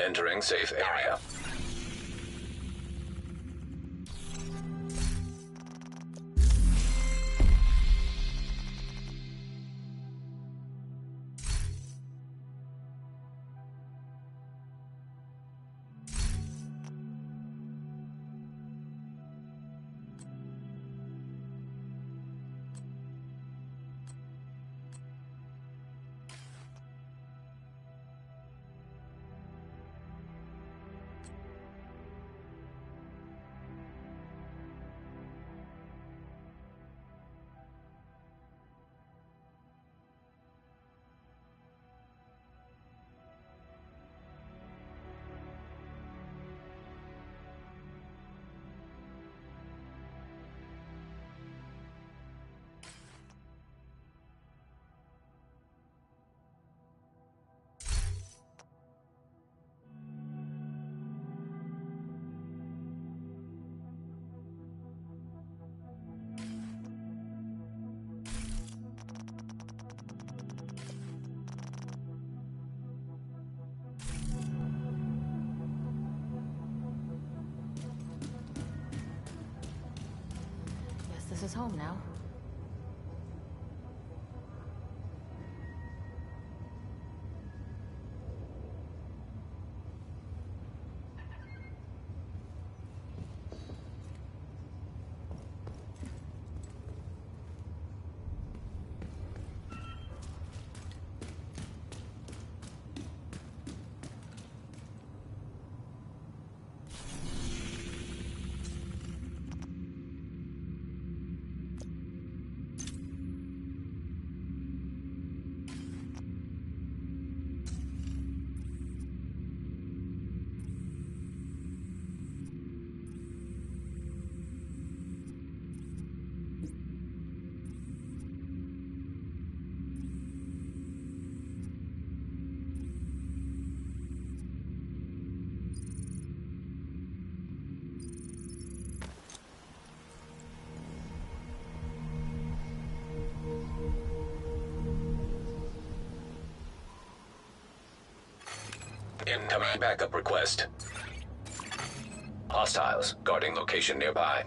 Entering safe area. This is home now. Incoming backup request. Hostiles guarding location nearby.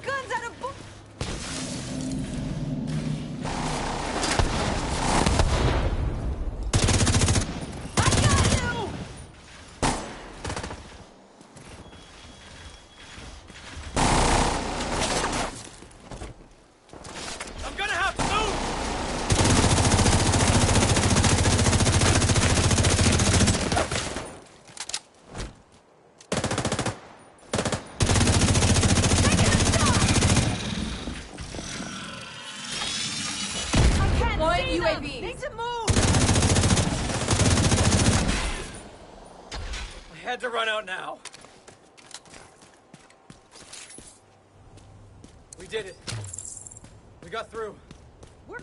Guns out of book. I got you. I'm gonna have to move. UAV. Need to move. I had to run out now. We did it. We got through. We're...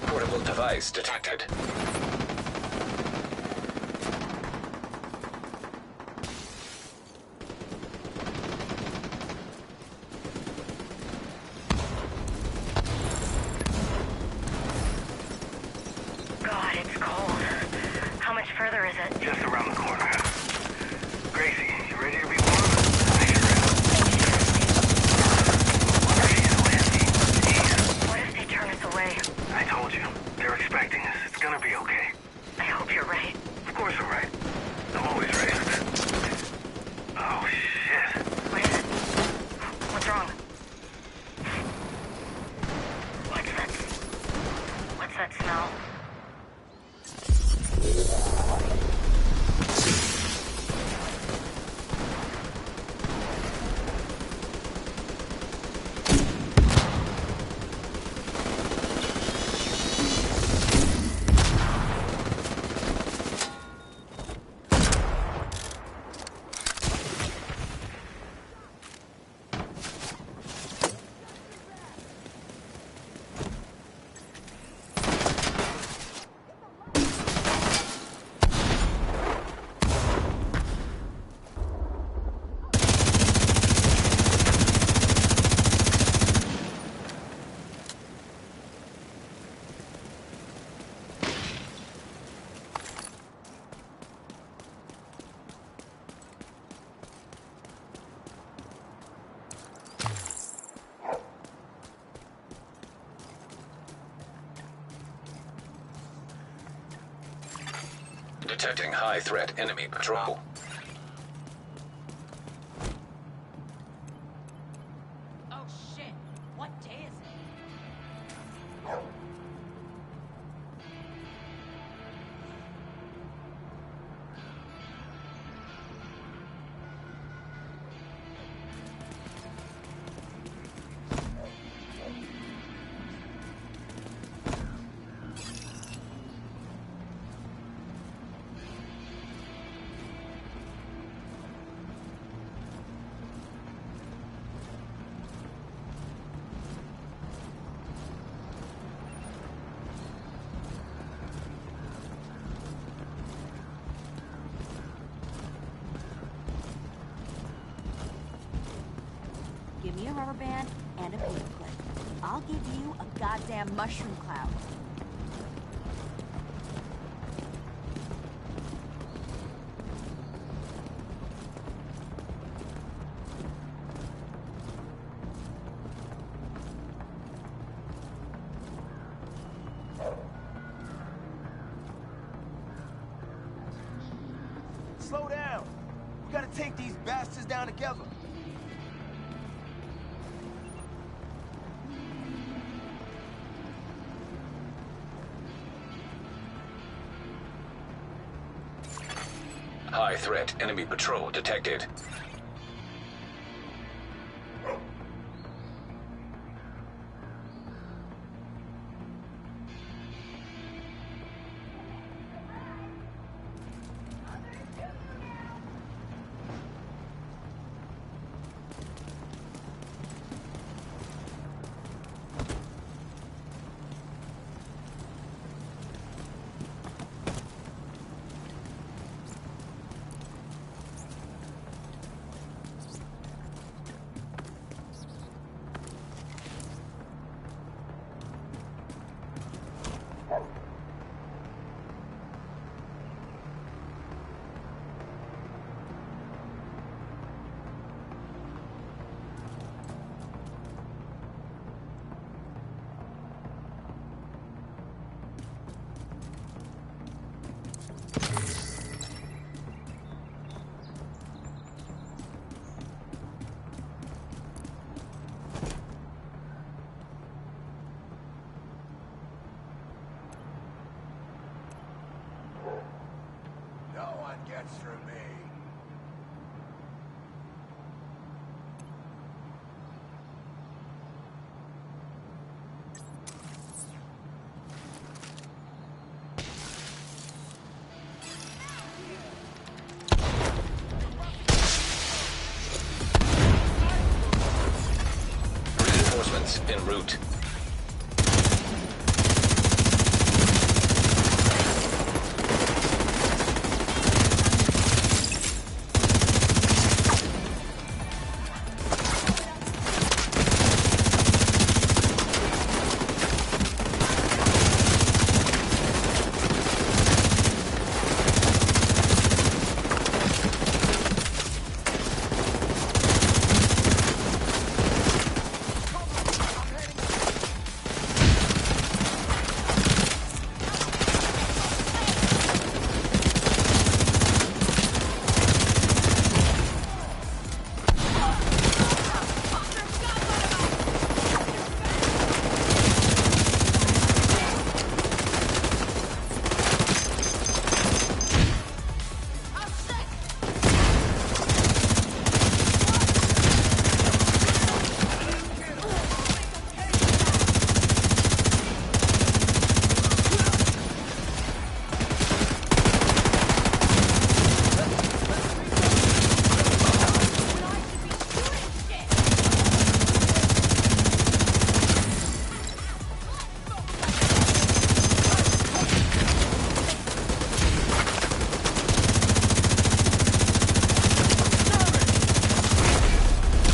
Portable device detected. God, it's cold. How much further is it? Just around the corner. Gracie, you ready to be warm? I sure am. She's so empty. Jeez. What if they turn us away? I told you. They're expecting us. It's gonna be okay. I hope you're right. Of course I'm right. I'm always right. Oh, shit. What is it? What's wrong? What's that smell? Detecting high-threat enemy patrol. Oh shit! What day is it? Give me a rubber band and a paperclip. I'll give you a goddamn mushroom cloud. Slow down. We gotta take these bastards down together. High-threat enemy patrol detected. No one gets through me. route.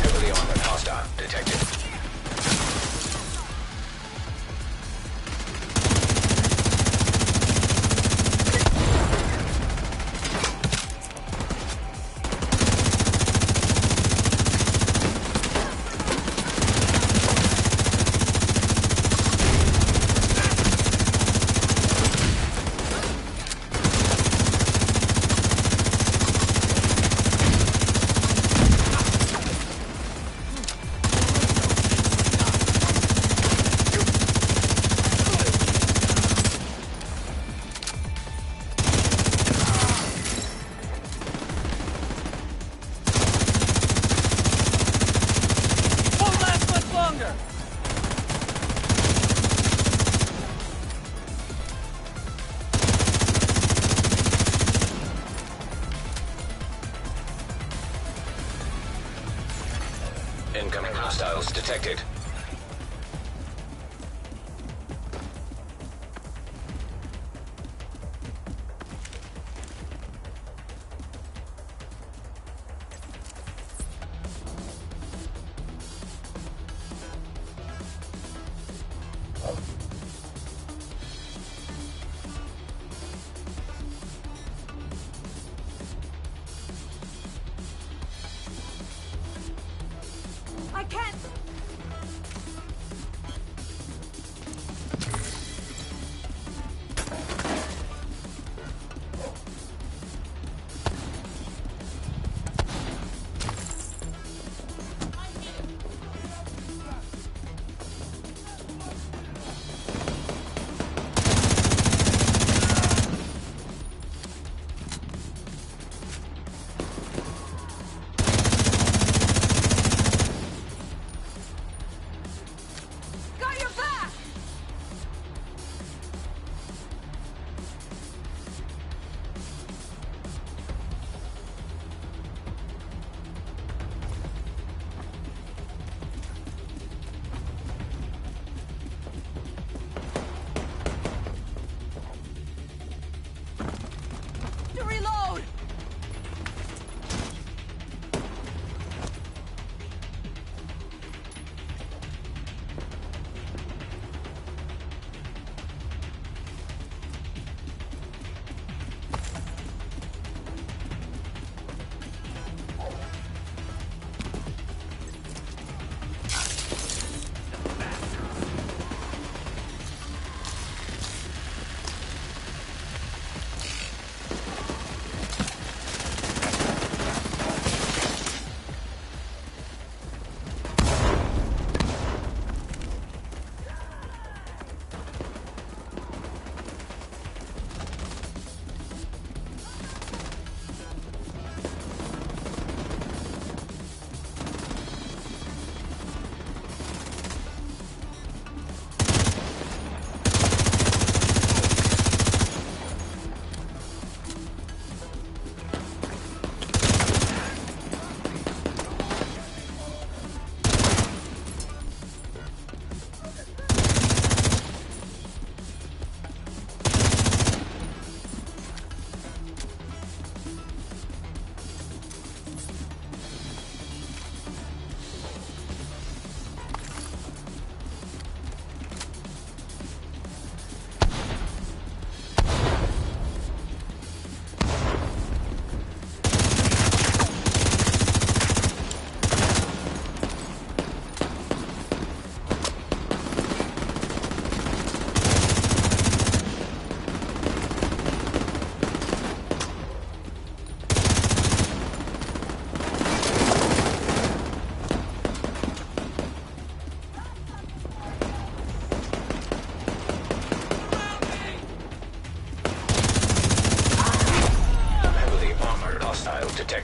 Heavily armored hostile detected. Won't last much longer! Incoming hostiles detected. I can't.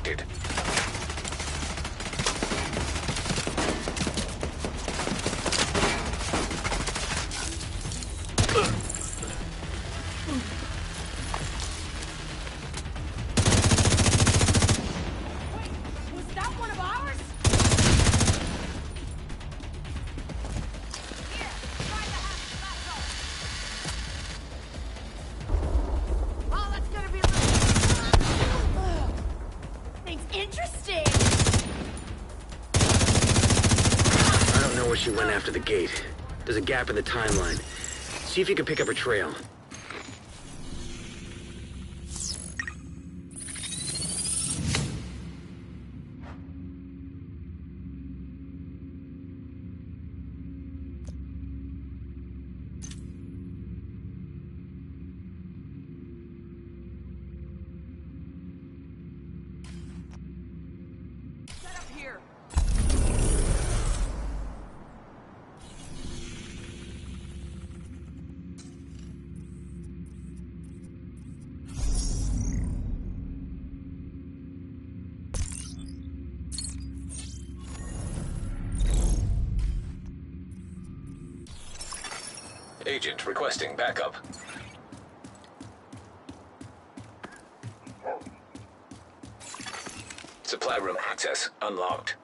detected. Was that one of ours? Here, try the half Oh, that's gonna be things interesting. I don't know where she went after the gate. There's a gap in the timeline. See if you can pick up her trail. Set up here. Agent requesting backup. Supply room access unlocked.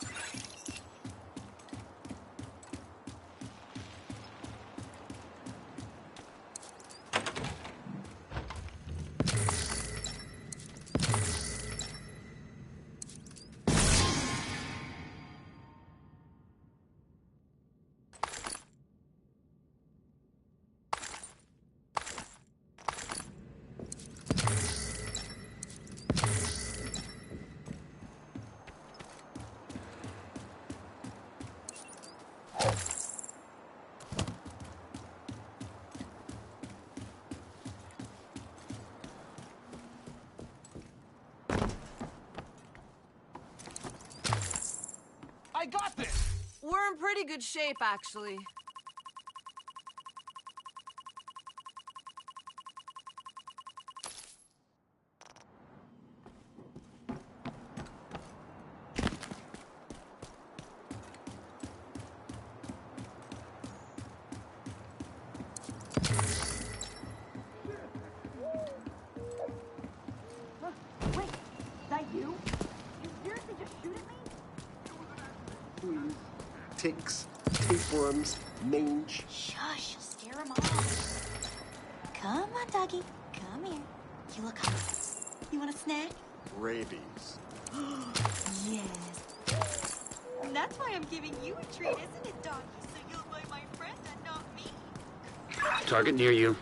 I got this! We're in pretty good shape, actually. Wait, is that you? You seriously just shoot at me? Ticks, tapeworms, mange. Shush, you'll scare him off. Come on, doggy. Come here. You look hungry. You want a snack? Rabies. Yes. That's why I'm giving you a treat, isn't it, doggy? So you'll like my friend and not me. Target near you.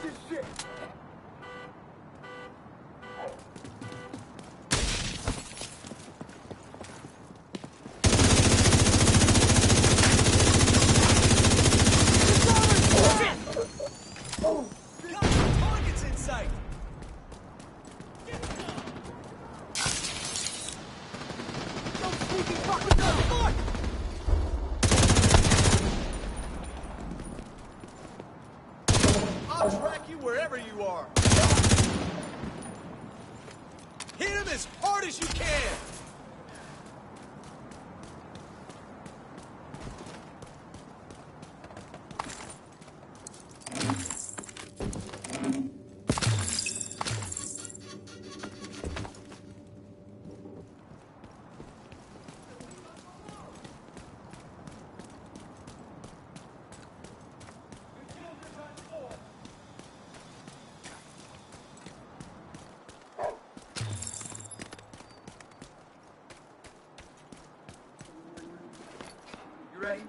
this shit! Targets in sight! Don't sneaky fucking go! I'll track you wherever you are. Hit him as hard as you can! You ready?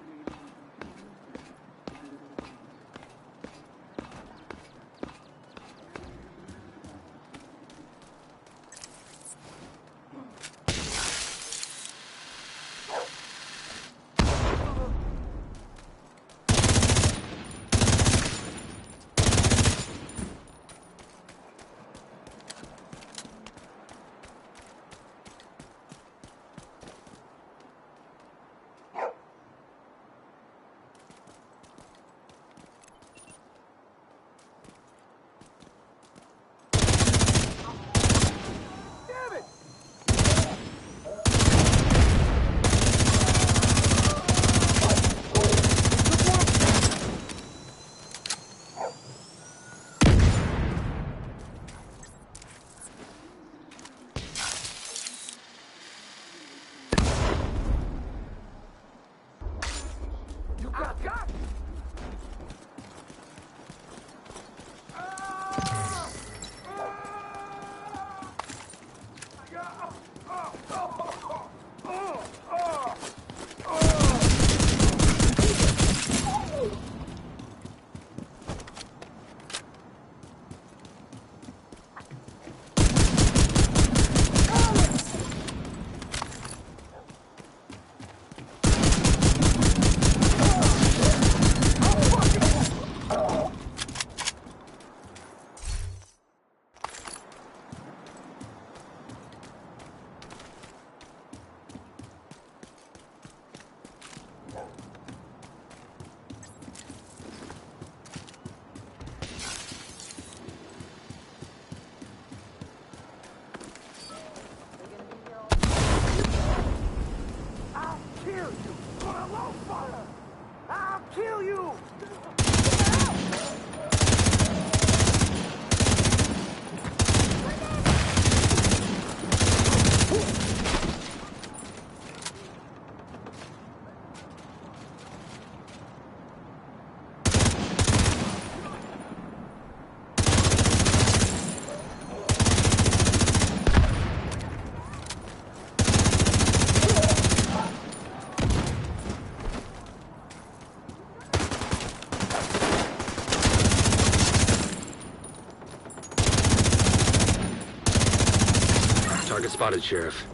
Target spotted, Sheriff.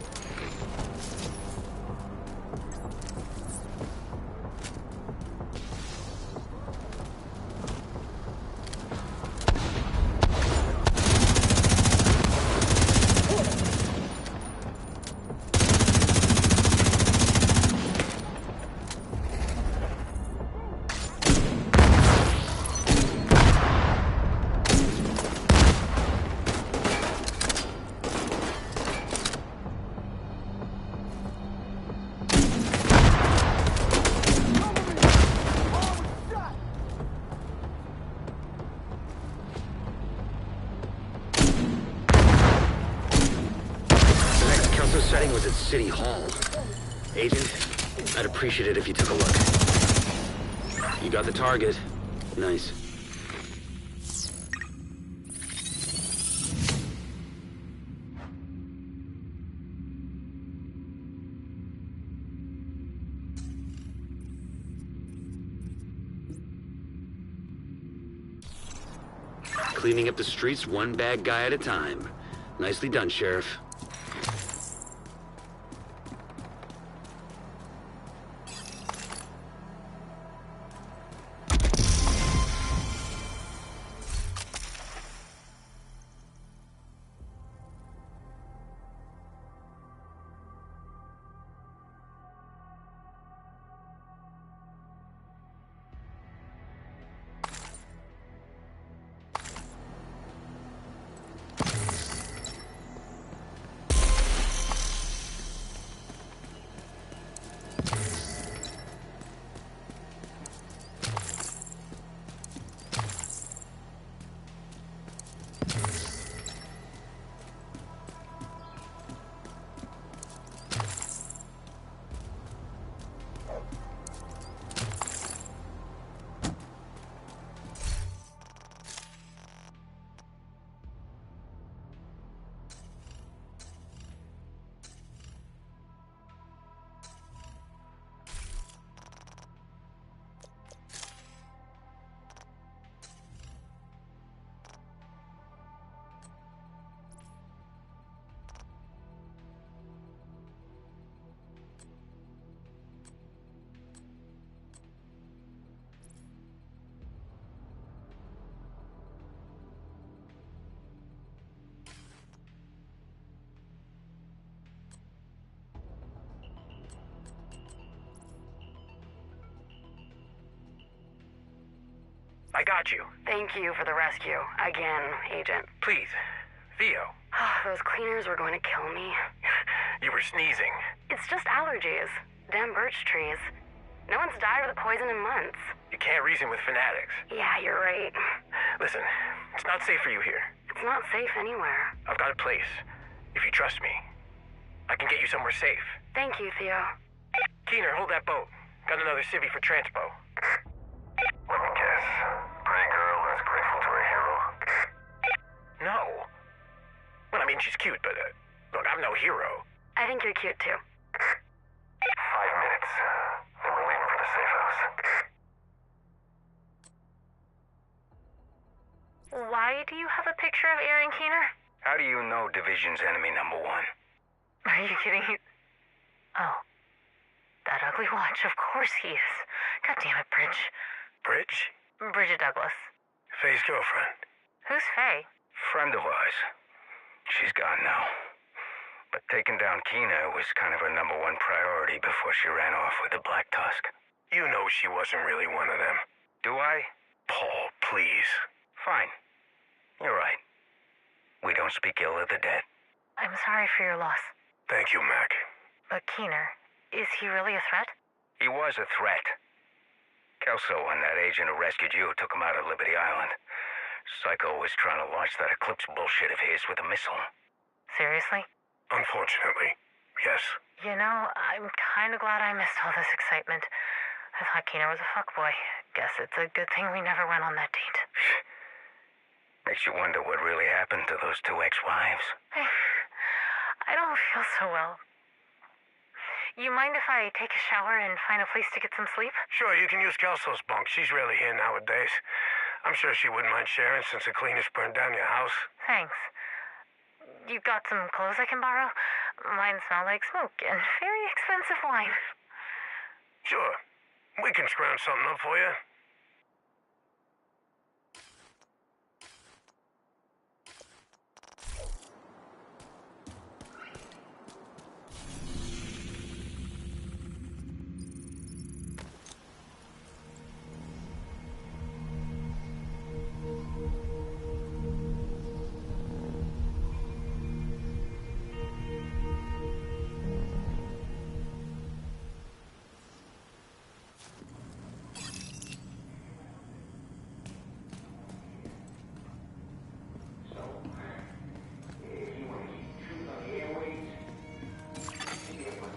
Setting was at City Hall. Agent, I'd appreciate it if you took a look. You got the target. Nice. cleaning up the streets one bad guy at a time. Nicely done, Sheriff. I got you. Thank you for the rescue. Again, Agent. Please. Theo. Those cleaners were going to kill me. You were sneezing. It's just allergies. Damn birch trees. No one's died of the poison in months. You can't reason with fanatics. Yeah, you're right. Listen, it's not safe for you here. It's not safe anywhere. I've got a place. If you trust me, I can get you somewhere safe. Thank you, Theo. Keener, hold that boat. Got another civvy for transpo. Let me guess. Pretty girl is grateful to her hero. No. Well, I mean, she's cute, but look, I'm no hero. I think you're cute, too. 5 minutes. Then we're leaving for the safe house. Why do you have a picture of Aaron Keener? How do you know Division's enemy number one? Are you kidding? Oh. That ugly watch, of course he is. God damn it, Bridge. Bridge? Bridget Douglas. Faye's girlfriend. Who's Faye? Friend of ours. She's gone now. But taking down Keener was kind of her number one priority before she ran off with the Black Tusk. You know she wasn't really one of them. Do I? Paul, please. Fine. You're right. We don't speak ill of the dead. I'm sorry for your loss. Thank you, Mac. But Keener, is he really a threat? He was a threat. Kelso and that agent who rescued you took him out of Liberty Island. Psycho was trying to launch that Eclipse bullshit of his with a missile. Seriously? Unfortunately, yes. You know, I'm kind of glad I missed all this excitement. I thought Keener was a fuckboy. Guess it's a good thing we never went on that date. Makes you wonder what really happened to those two ex-wives. I don't feel so well. You mind if I take a shower and find a place to get some sleep? Sure, you can use Kelso's bunk. She's rarely here nowadays. I'm sure she wouldn't mind sharing since the cleaners burned down your house. Thanks. You got some clothes I can borrow? Mine smell like smoke and very expensive wine. Sure. We can scrounge something up for you.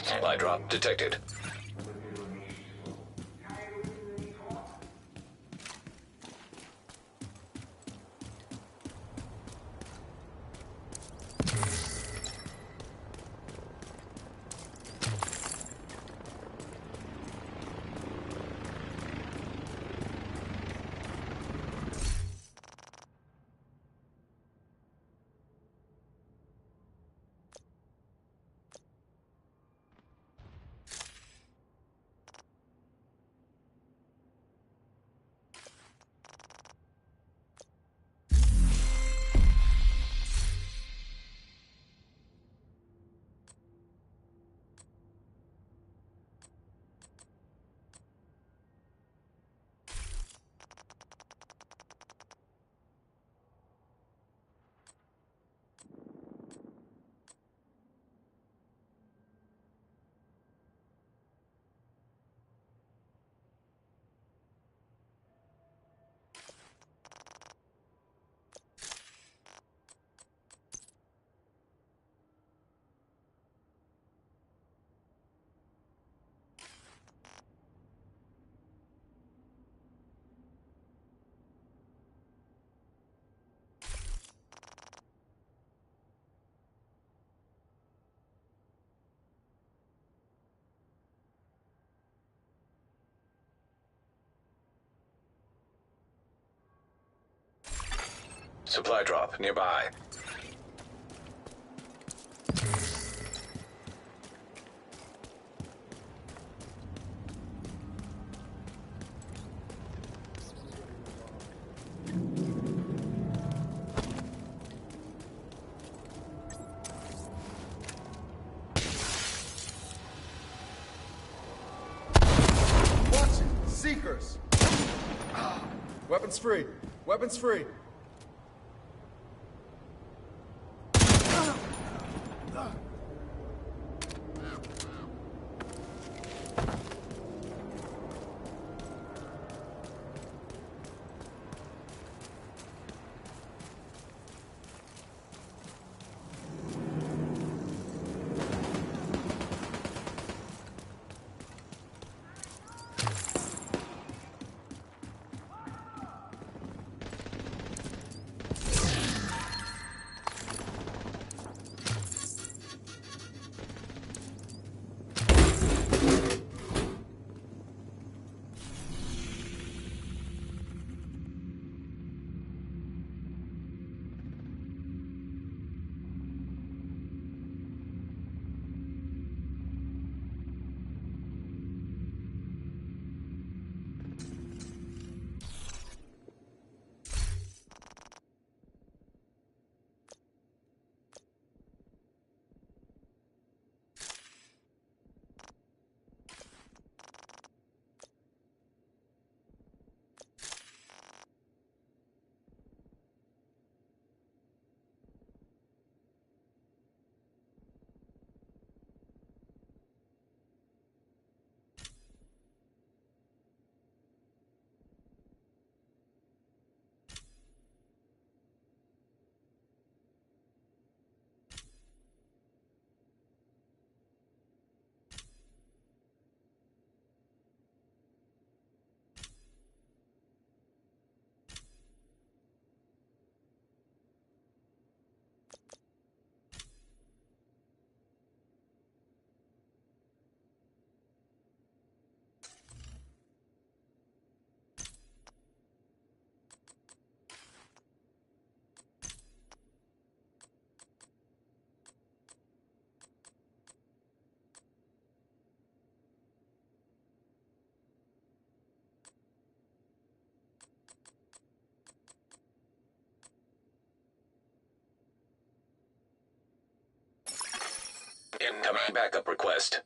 Supply drop detected. Supply drop nearby. Watch it! Seekers! Weapons free. Weapons free. Incoming backup request.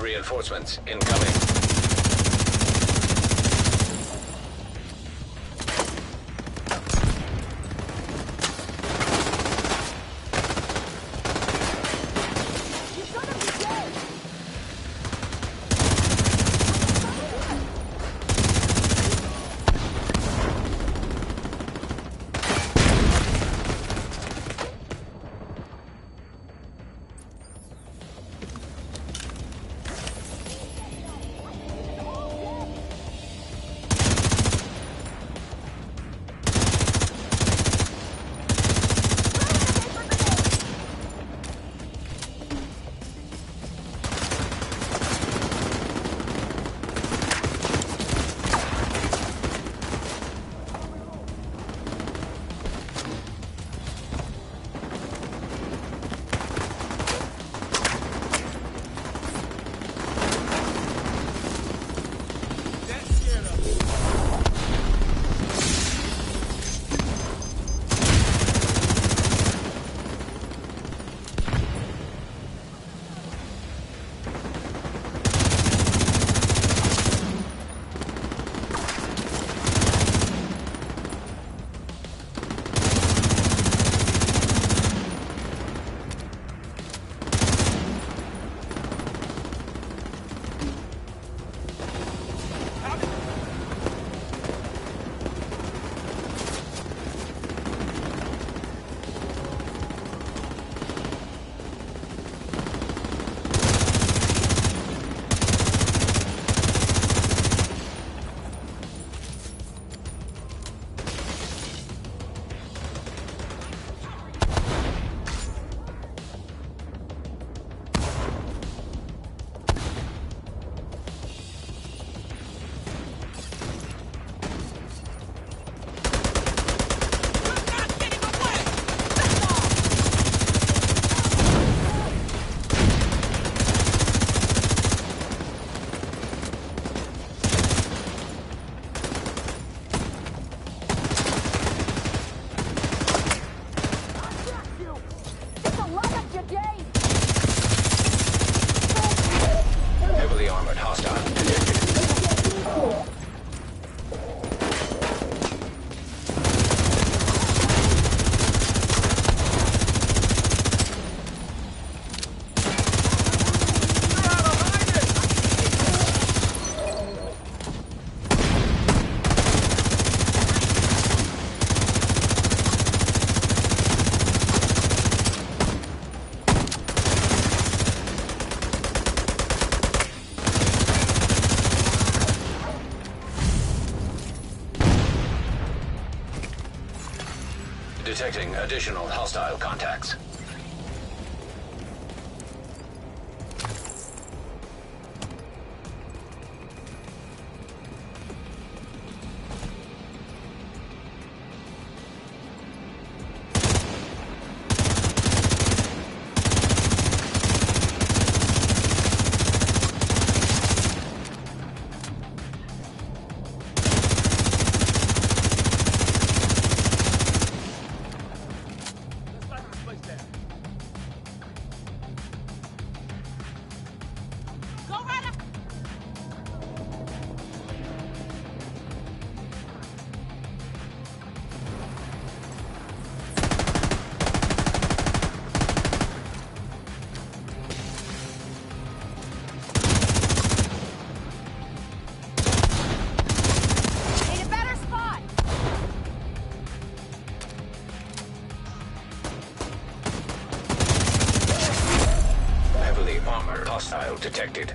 Reinforcements incoming. Heavily armored hostile detected. Detecting additional hostile contacts. Hostile detected.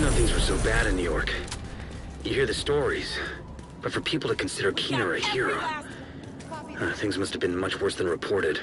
know things were so bad in New York. You hear the stories, but for people to consider Keener a hero, things must have been much worse than reported.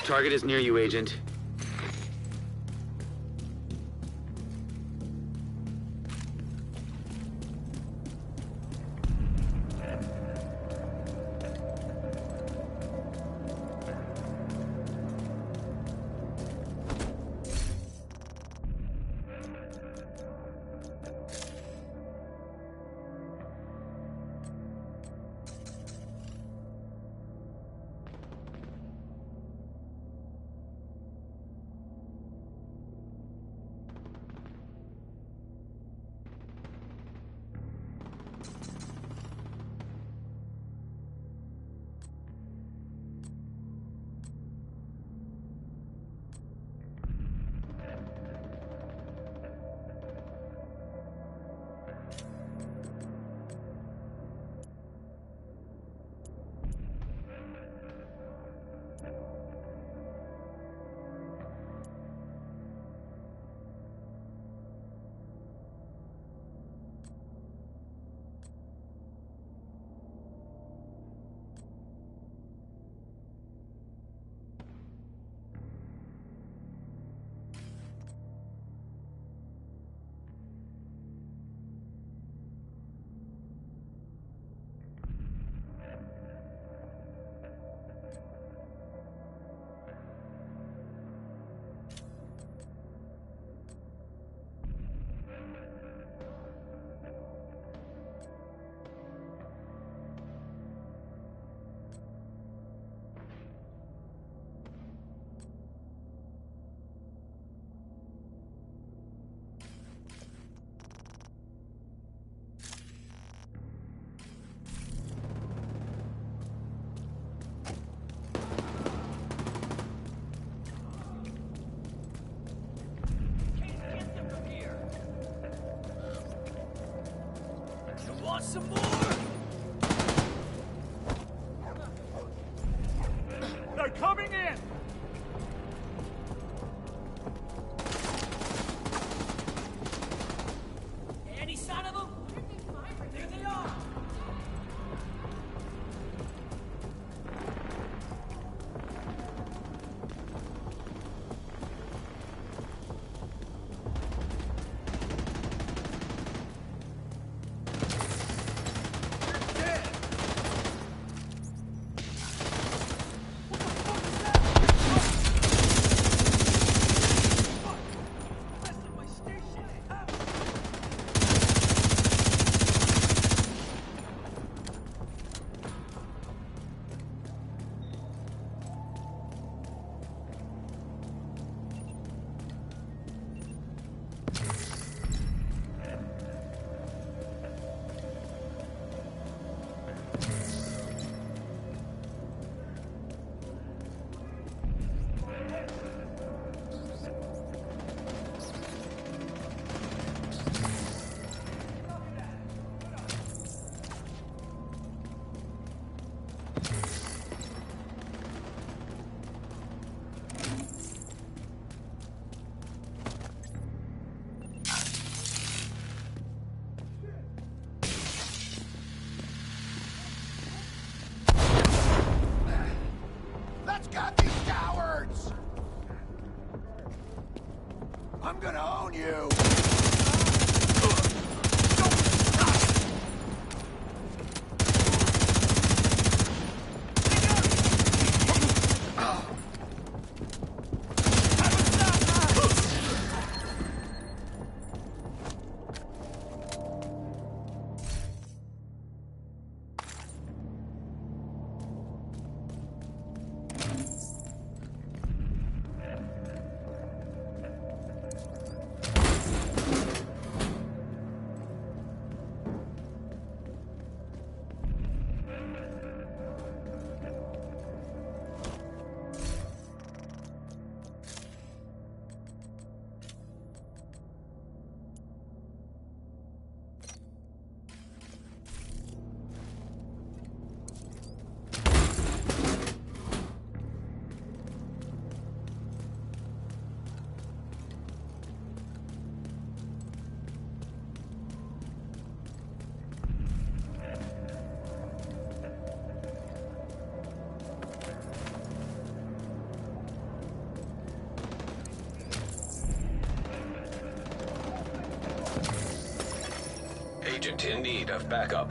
Target is near you, Agent. Some more! They're coming in! Any sign of them? There they are! I'm gonna own you! Agent in need of backup.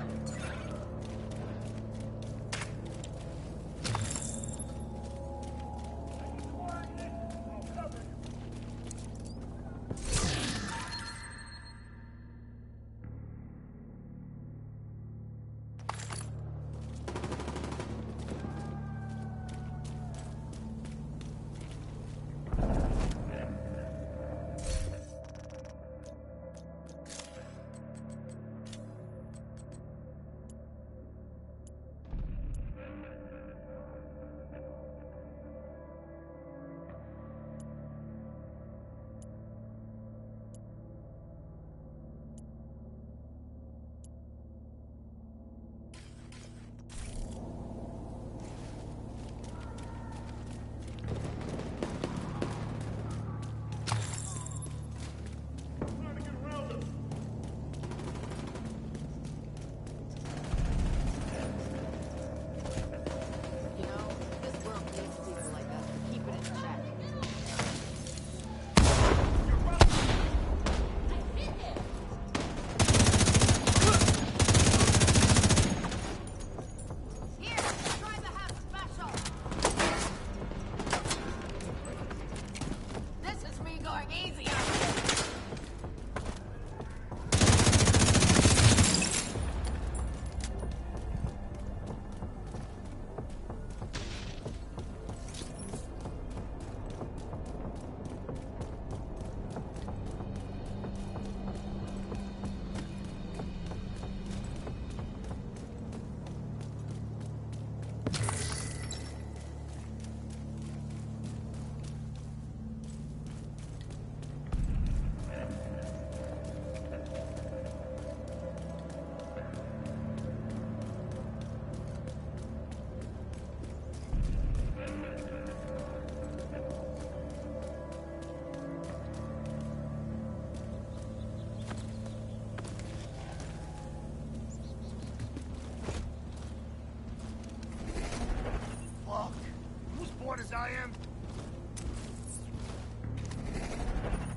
As I am.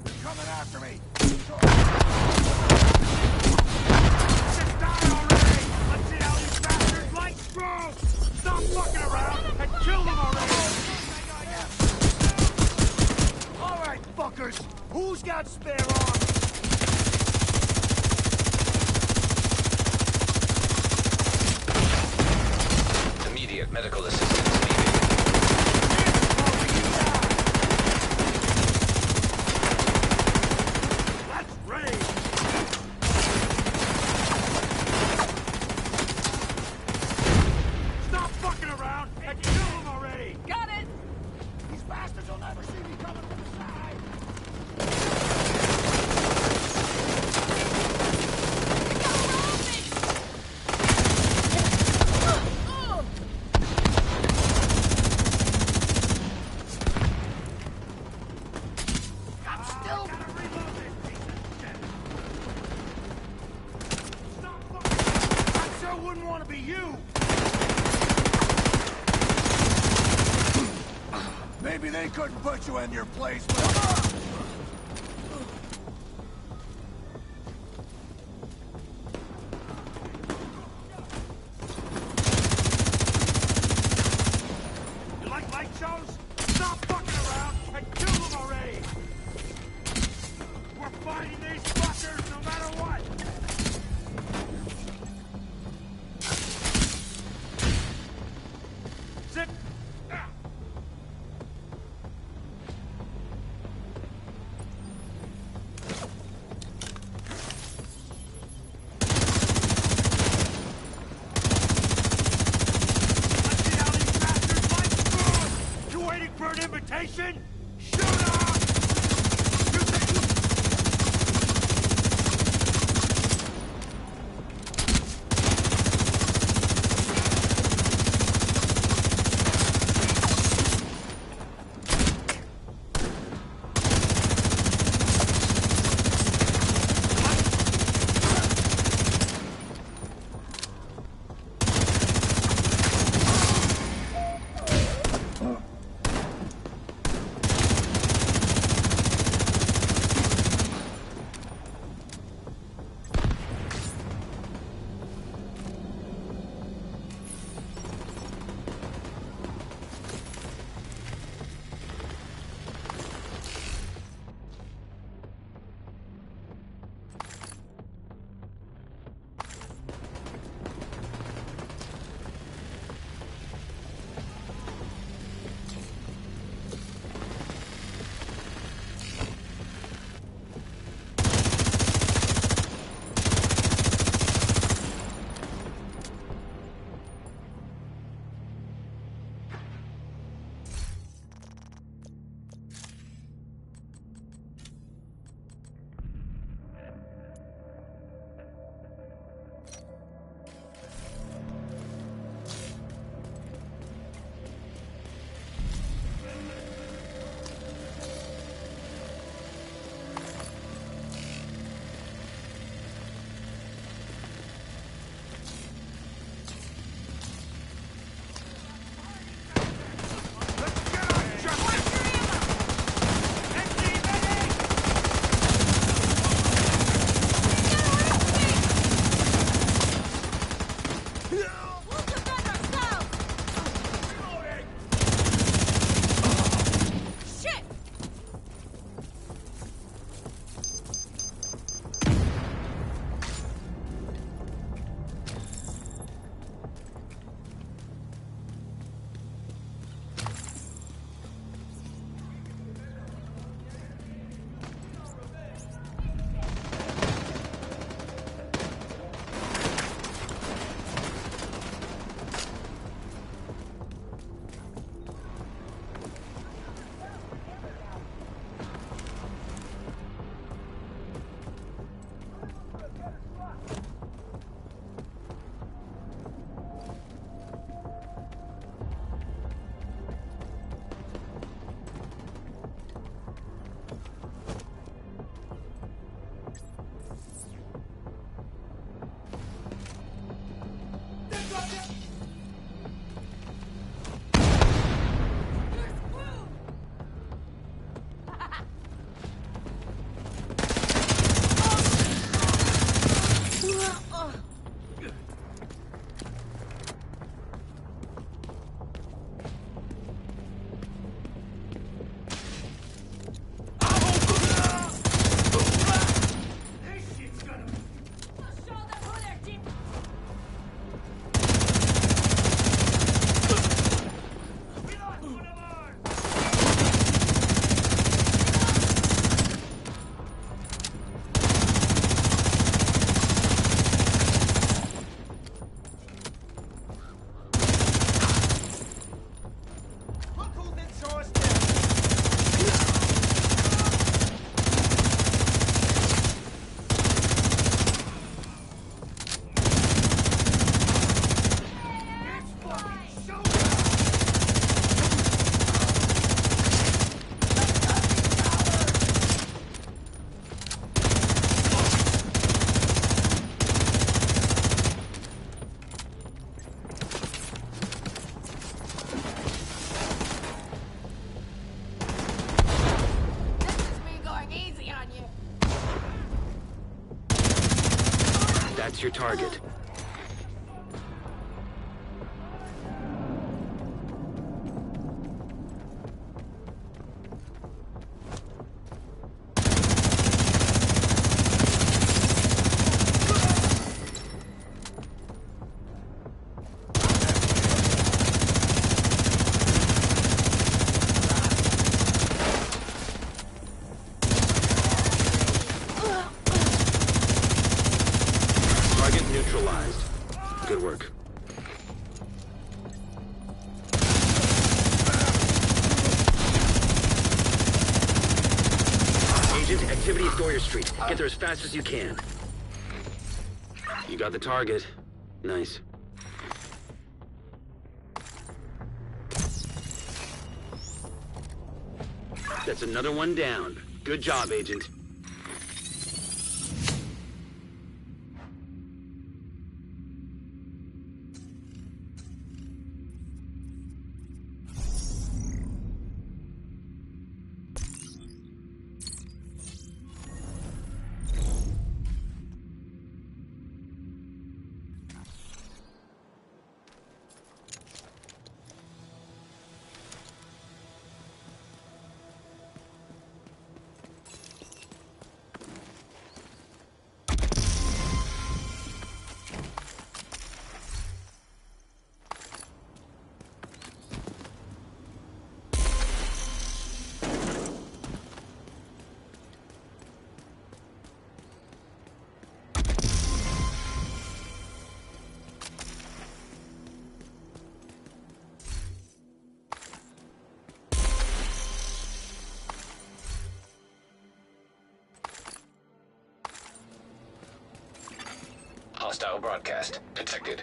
They're coming after me. Just die already! Let's see how these bastards like throw! Stop fucking around and kill them already! Alright, fuckers! Who's got spare arms? Immediate medical assistance needed. Maybe they couldn't put you in your place, but... your target. Target neutralized. Good work. Agent, activity at Goyer Street. Get there as fast as you can. You got the target. Nice. That's another one down. Good job, Agent. Hostile broadcast detected.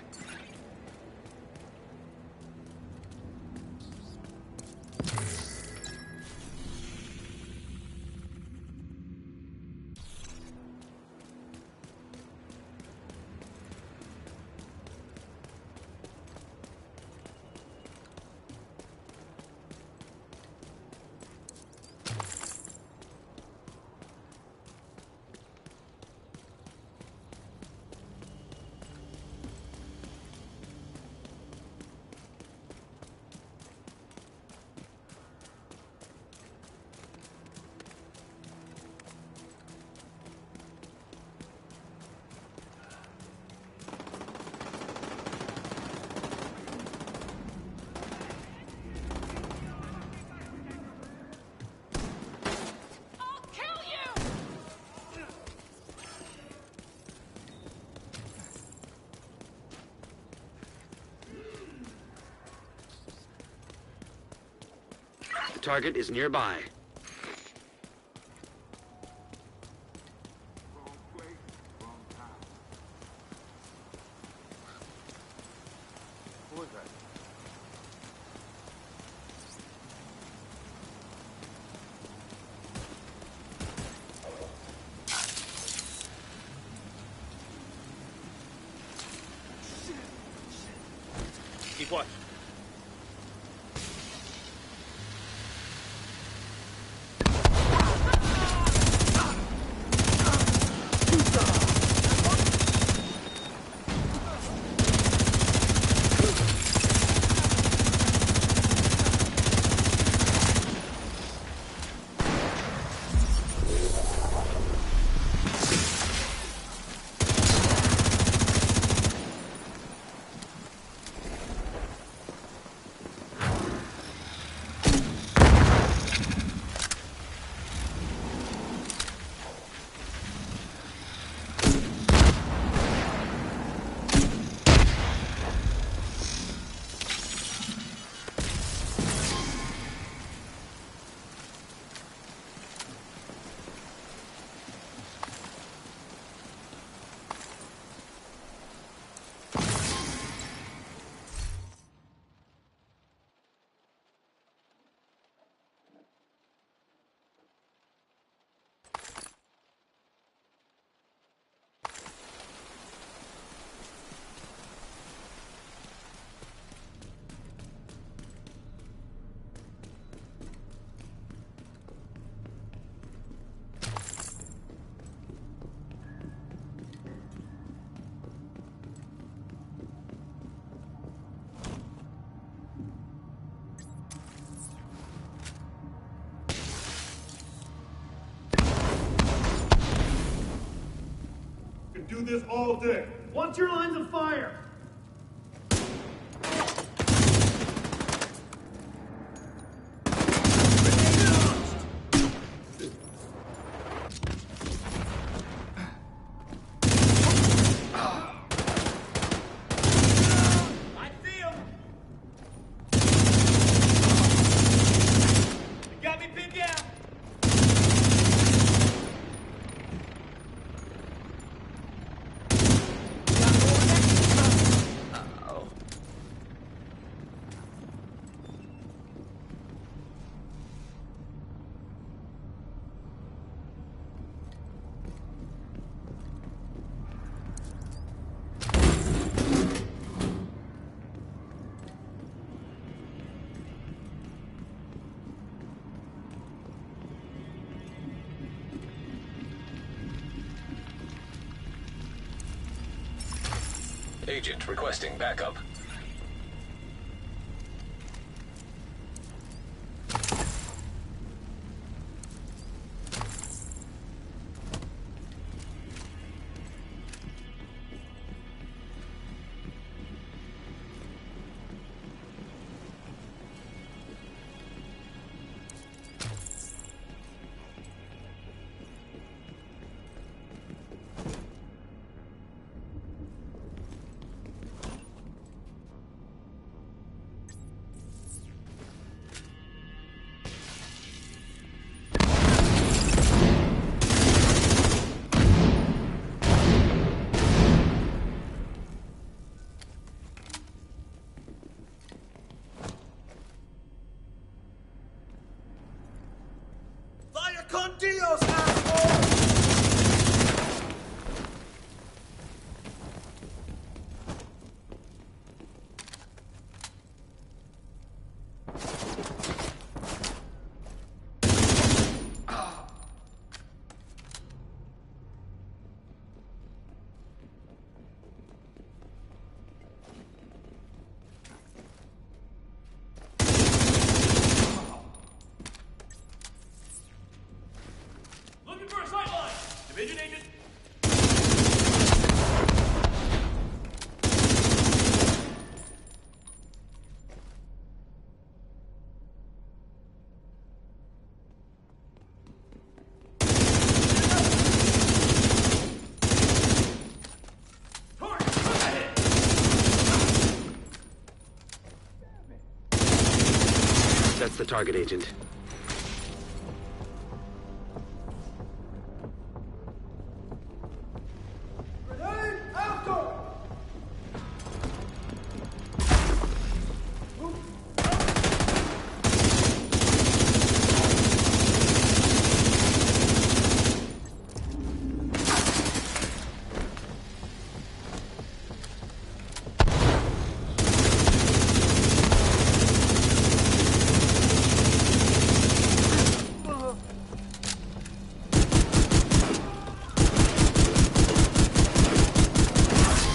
The target is nearby. Who is that? Keep watch. this all day. What's your lines of fire? Agent requesting backup. Vaya con Dios, asshole! Looking for a sightline. Division agent. That's the target, Agent. Grenade out!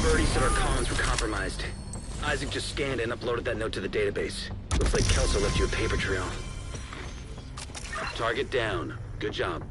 Birdie said our comms were compromised. Isaac just scanned and uploaded that note to the database. Looks like Kelso left you a paper trail. Target down. Good job.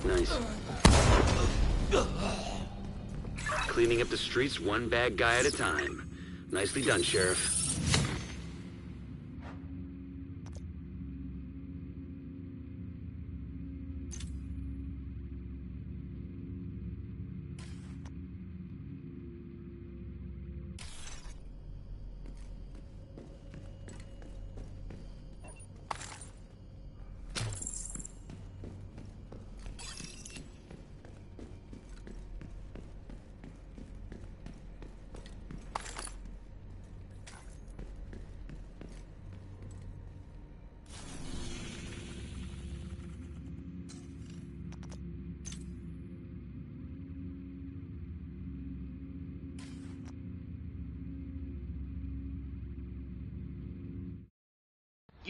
Nice. Cleaning up the streets one bad guy at a time. Nicely done, Sheriff.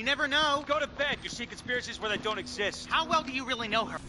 You never know. Go to bed. You see conspiracies where they don't exist. How well do you really know her?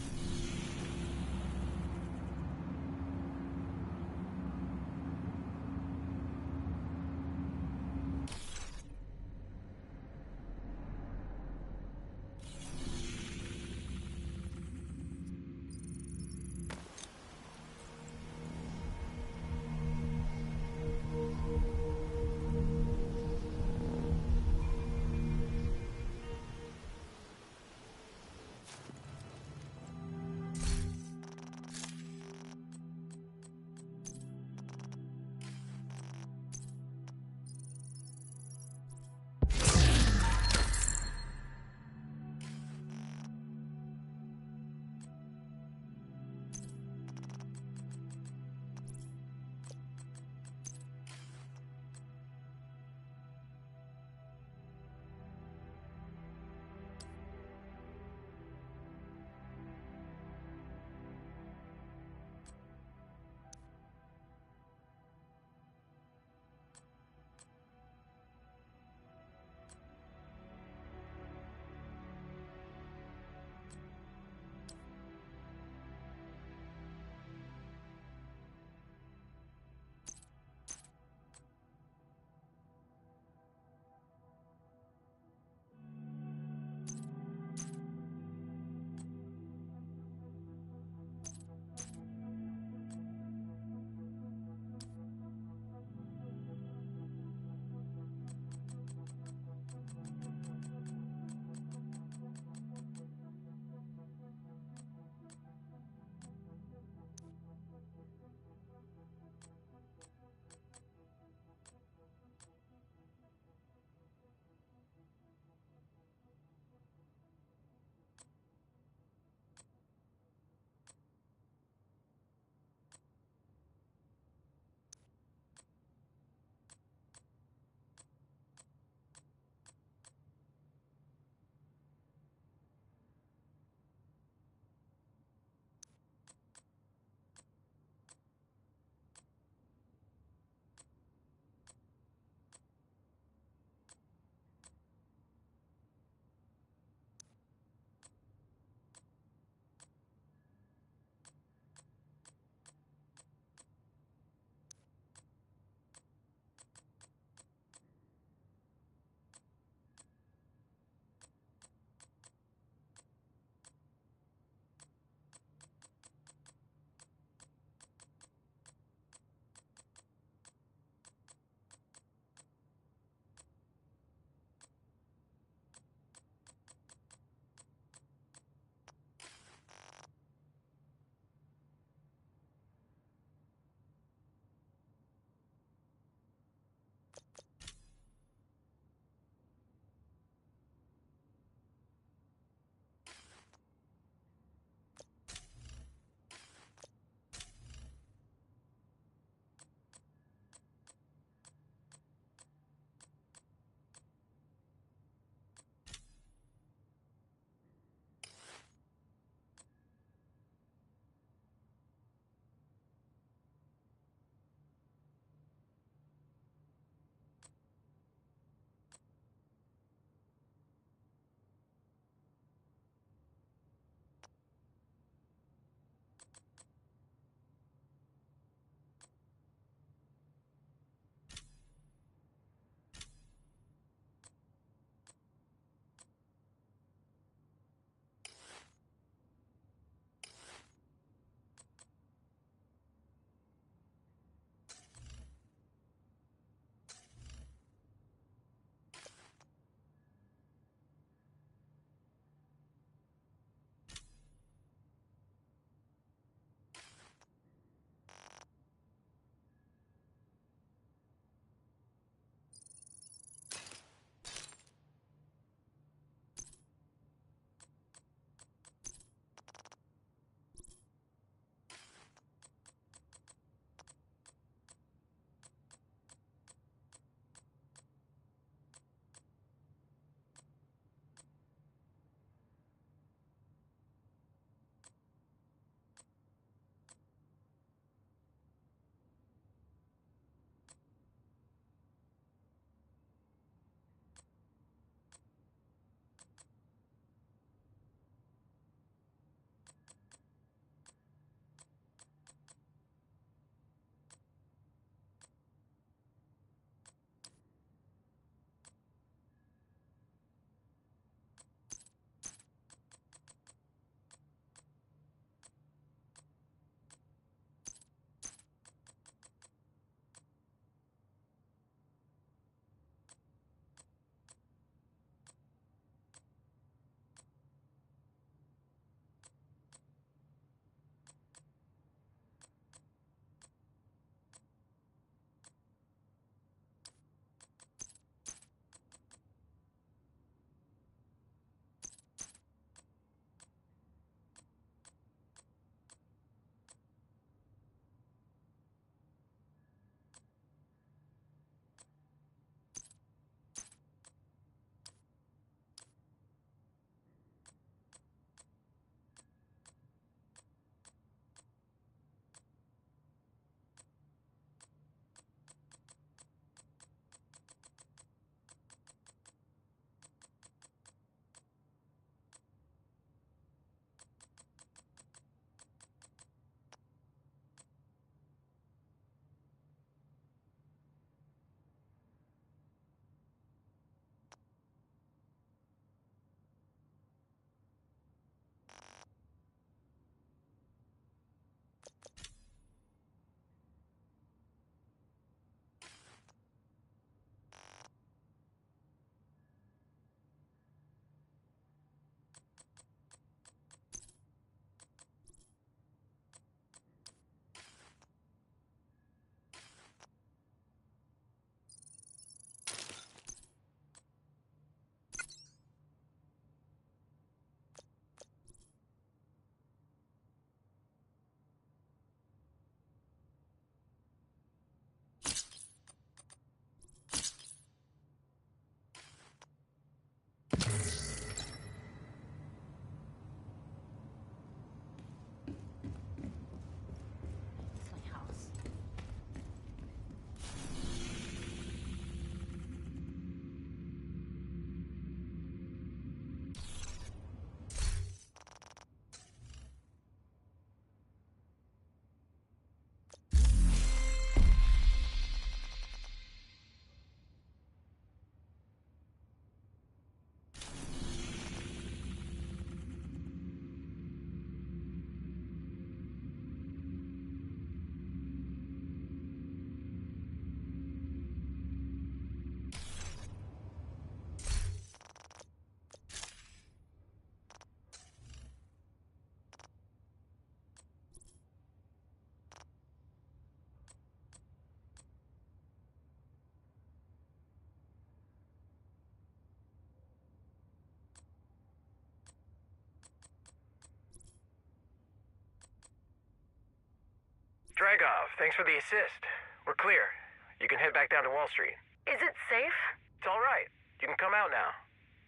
Dragov, thanks for the assist. We're clear. You can head back down to Wall Street. Is it safe? It's all right. You can come out now.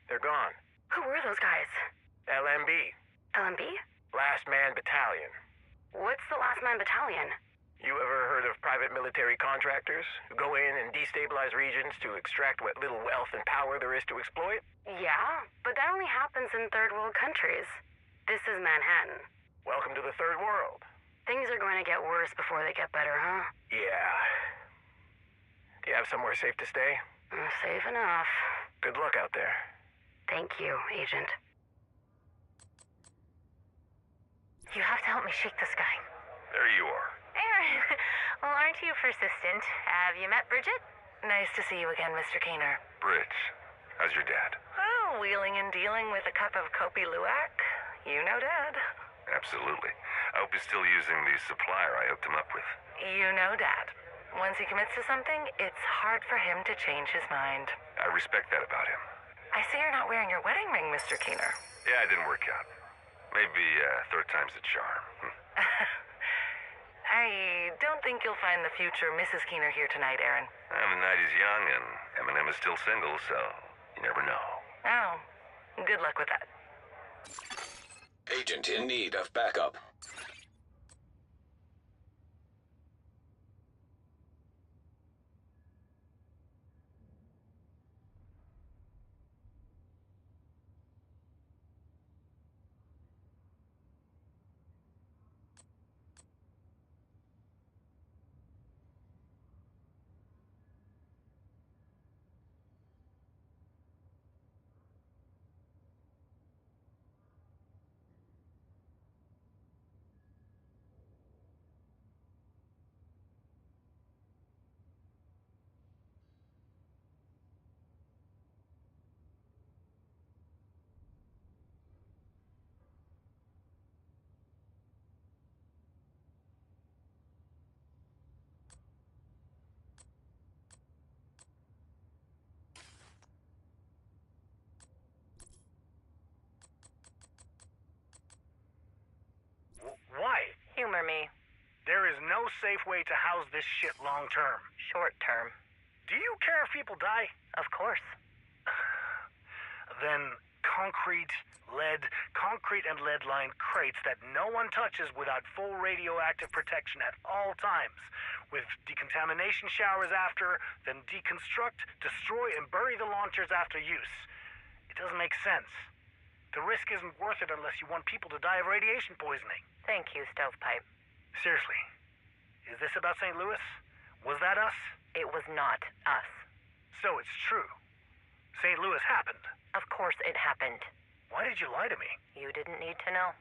They're gone. Who were those guys? LMB. LMB? Last Man Battalion. What's the Last Man Battalion? You ever heard of private military contractors who go in and destabilize regions to extract what little wealth and power there is to exploit? Yeah, but that only happens in third world countries. This is Manhattan. Welcome to the third world. Things are going to get worse before they get better, huh? Yeah. Do you have somewhere safe to stay? Safe enough. Good luck out there. Thank you, Agent. You have to help me shake this guy. There you are. Aaron! Well, aren't you persistent? Have you met Bridget? Nice to see you again, Mr. Keener. Bridge, how's your dad? Oh, wheeling and dealing with a cup of Kopi Luwak. You know Dad. Absolutely. I hope he's still using the supplier I hooked him up with. You know Dad. Once he commits to something, it's hard for him to change his mind. I respect that about him. I see you're not wearing your wedding ring, Mr. Keener. Yeah, it didn't work out. Maybe third time's the charm. I don't think you'll find the future Mrs. Keener here tonight, Aaron. The night is young, and Eminem is still single, so you never know. Oh, good luck with that. Agent in need of backup. Why? Humor me. There is no safe way to house this shit long term. Short term. Do you care if people die? Of course. Then concrete and lead lined crates that no one touches without full radioactive protection at all times, with decontamination showers after, then deconstruct, destroy, and bury the launchers after use. It doesn't make sense. The risk isn't worth it unless you want people to die of radiation poisoning. Thank you, Stovepipe. Seriously, is this about St. Louis? Was that us? It was not us. So it's true. St. Louis happened. Of course it happened. Why did you lie to me? You didn't need to know.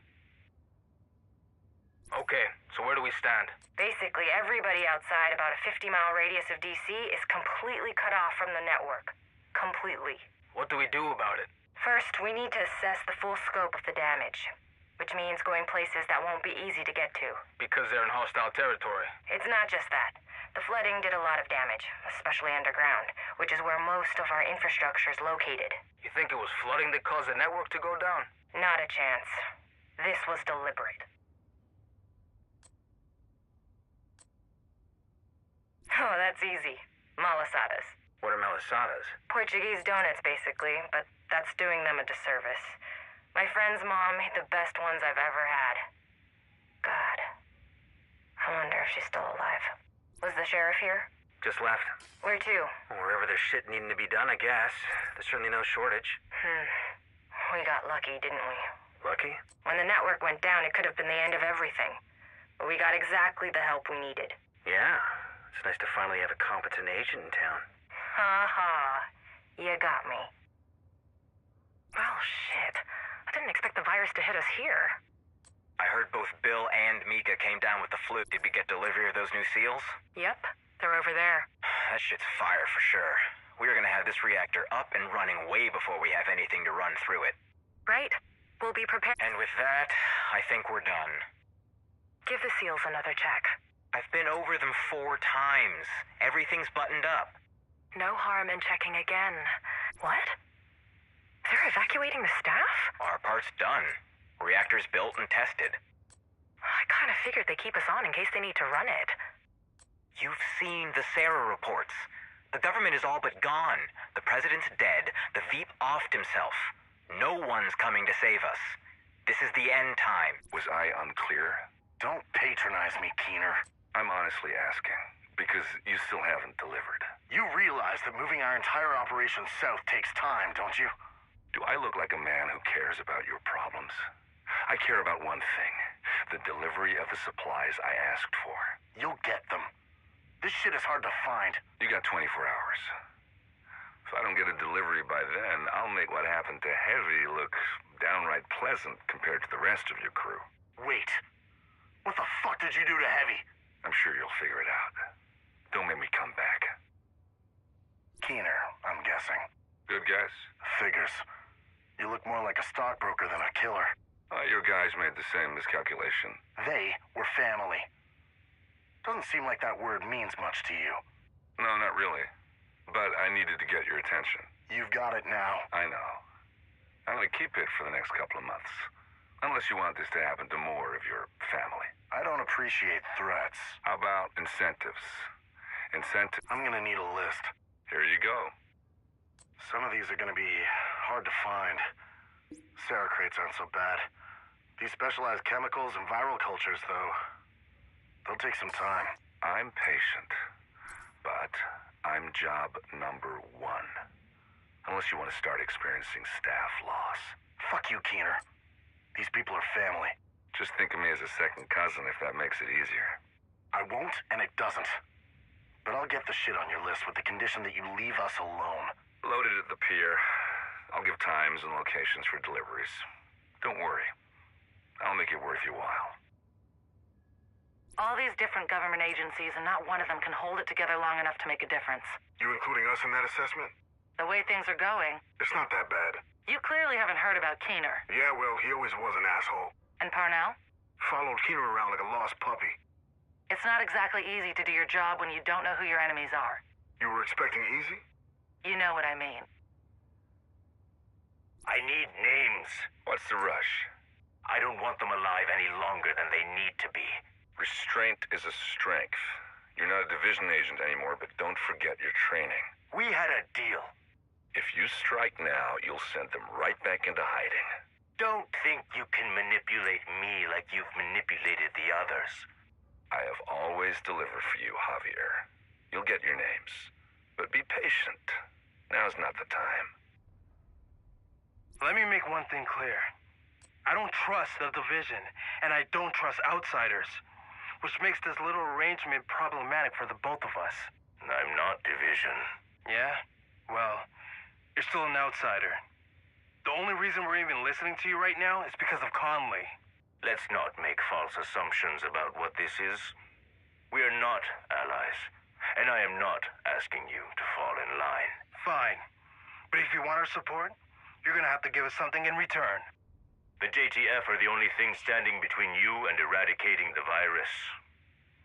Okay, so where do we stand? Basically, everybody outside about a 50-mile radius of DC is completely cut off from the network. Completely. What do we do about it? First, we need to assess the full scope of the damage, which means going places that won't be easy to get to. Because they're in hostile territory. It's not just that. The flooding did a lot of damage, especially underground, which is where most of our infrastructure is located. You think it was flooding that caused the network to go down? Not a chance. This was deliberate. Oh, that's easy. Malasadas. What are malasadas? Portuguese donuts, basically, but that's doing them a disservice. My friend's mom made the best ones I've ever had. God. I wonder if she's still alive. Was the sheriff here? Just left. Where to? Wherever there's shit needing to be done, I guess. There's certainly no shortage. We got lucky, didn't we? Lucky? When the network went down, it could have been the end of everything. But we got exactly the help we needed. Yeah. It's nice to finally have a competent agent in town. Ha. You got me. Well, shit. I didn't expect the virus to hit us here. I heard both Bill and Mika came down with the flu. Did we get delivery of those new seals? Yep. They're over there. That shit's fire for sure. We are gonna have this reactor up and running way before we have anything to run through it. Right. We'll be prepared. And with that, I think we're done. Give the seals another check. I've been over them 4 times. Everything's buttoned up. No harm in checking again. What? They're evacuating the staff? Our part's done. Reactor's built and tested. I kind of figured they keep us on in case they need to run it. You've seen the Sarah reports. The government is all but gone. The president's dead. The Veep offed himself. No one's coming to save us. This is the end time. Was I unclear? Don't patronize me, Keener. I'm honestly asking, because you still haven't delivered. You realize that moving our entire operation south takes time, don't you? Do I look like a man who cares about your problems? I care about one thing. The delivery of the supplies I asked for. You'll get them. This shit is hard to find. You got 24 hours. If I don't get a delivery by then, I'll make what happened to Heavy look downright pleasant compared to the rest of your crew. Wait. What the fuck did you do to Heavy? I'm sure you'll figure it out. Don't make me come back. Keener, I'm guessing. Good guess? Figures. You look more like a stockbroker than a killer. Your guys made the same miscalculation. They were family. Doesn't seem like that word means much to you. No, not really. But I needed to get your attention. You've got it now. I know. I'm gonna keep it for the next couple of months. Unless you want this to happen to more of your family. I don't appreciate threats. How about incentives? I'm gonna need a list. Here you go. Some of these are gonna be hard to find. Sarah crates aren't so bad. These specialized chemicals and viral cultures, though, they'll take some time. I'm patient, but I'm job number 1. Unless you want to start experiencing staff loss. Fuck you, Keener. These people are family. Just think of me as a second cousin if that makes it easier. I won't, and it doesn't. But I'll get the shit on your list with the condition that you leave us alone. Loaded at the pier. I'll give times and locations for deliveries. Don't worry. I'll make it worth your while. All these different government agencies, and not one of them can hold it together long enough to make a difference. You including us in that assessment? The way things are going. It's not that bad. You clearly haven't heard about Keener. Yeah, well, he always was an asshole. And Parnell? Followed Keener around like a lost puppy. It's not exactly easy to do your job when you don't know who your enemies are. You were expecting easy? You know what I mean. I need names. What's the rush? I don't want them alive any longer than they need to be. Restraint is a strength. You're not a division agent anymore, but don't forget your training. We had a deal. If you strike now, you'll send them right back into hiding. Don't think you can manipulate me like you've manipulated the others. I have always delivered for you, Javier. You'll get your names. But be patient. Now's not the time. Let me make one thing clear. I don't trust the division, and I don't trust outsiders, which makes this little arrangement problematic for the both of us. I'm not division. Yeah? Well, you're still an outsider. The only reason we're even listening to you right now is because of Conley. Let's not make false assumptions about what this is. We are not allies, and I am not asking you to fall in line. Fine. But if you want our support, you're gonna have to give us something in return. The JTF are the only thing standing between you and eradicating the virus.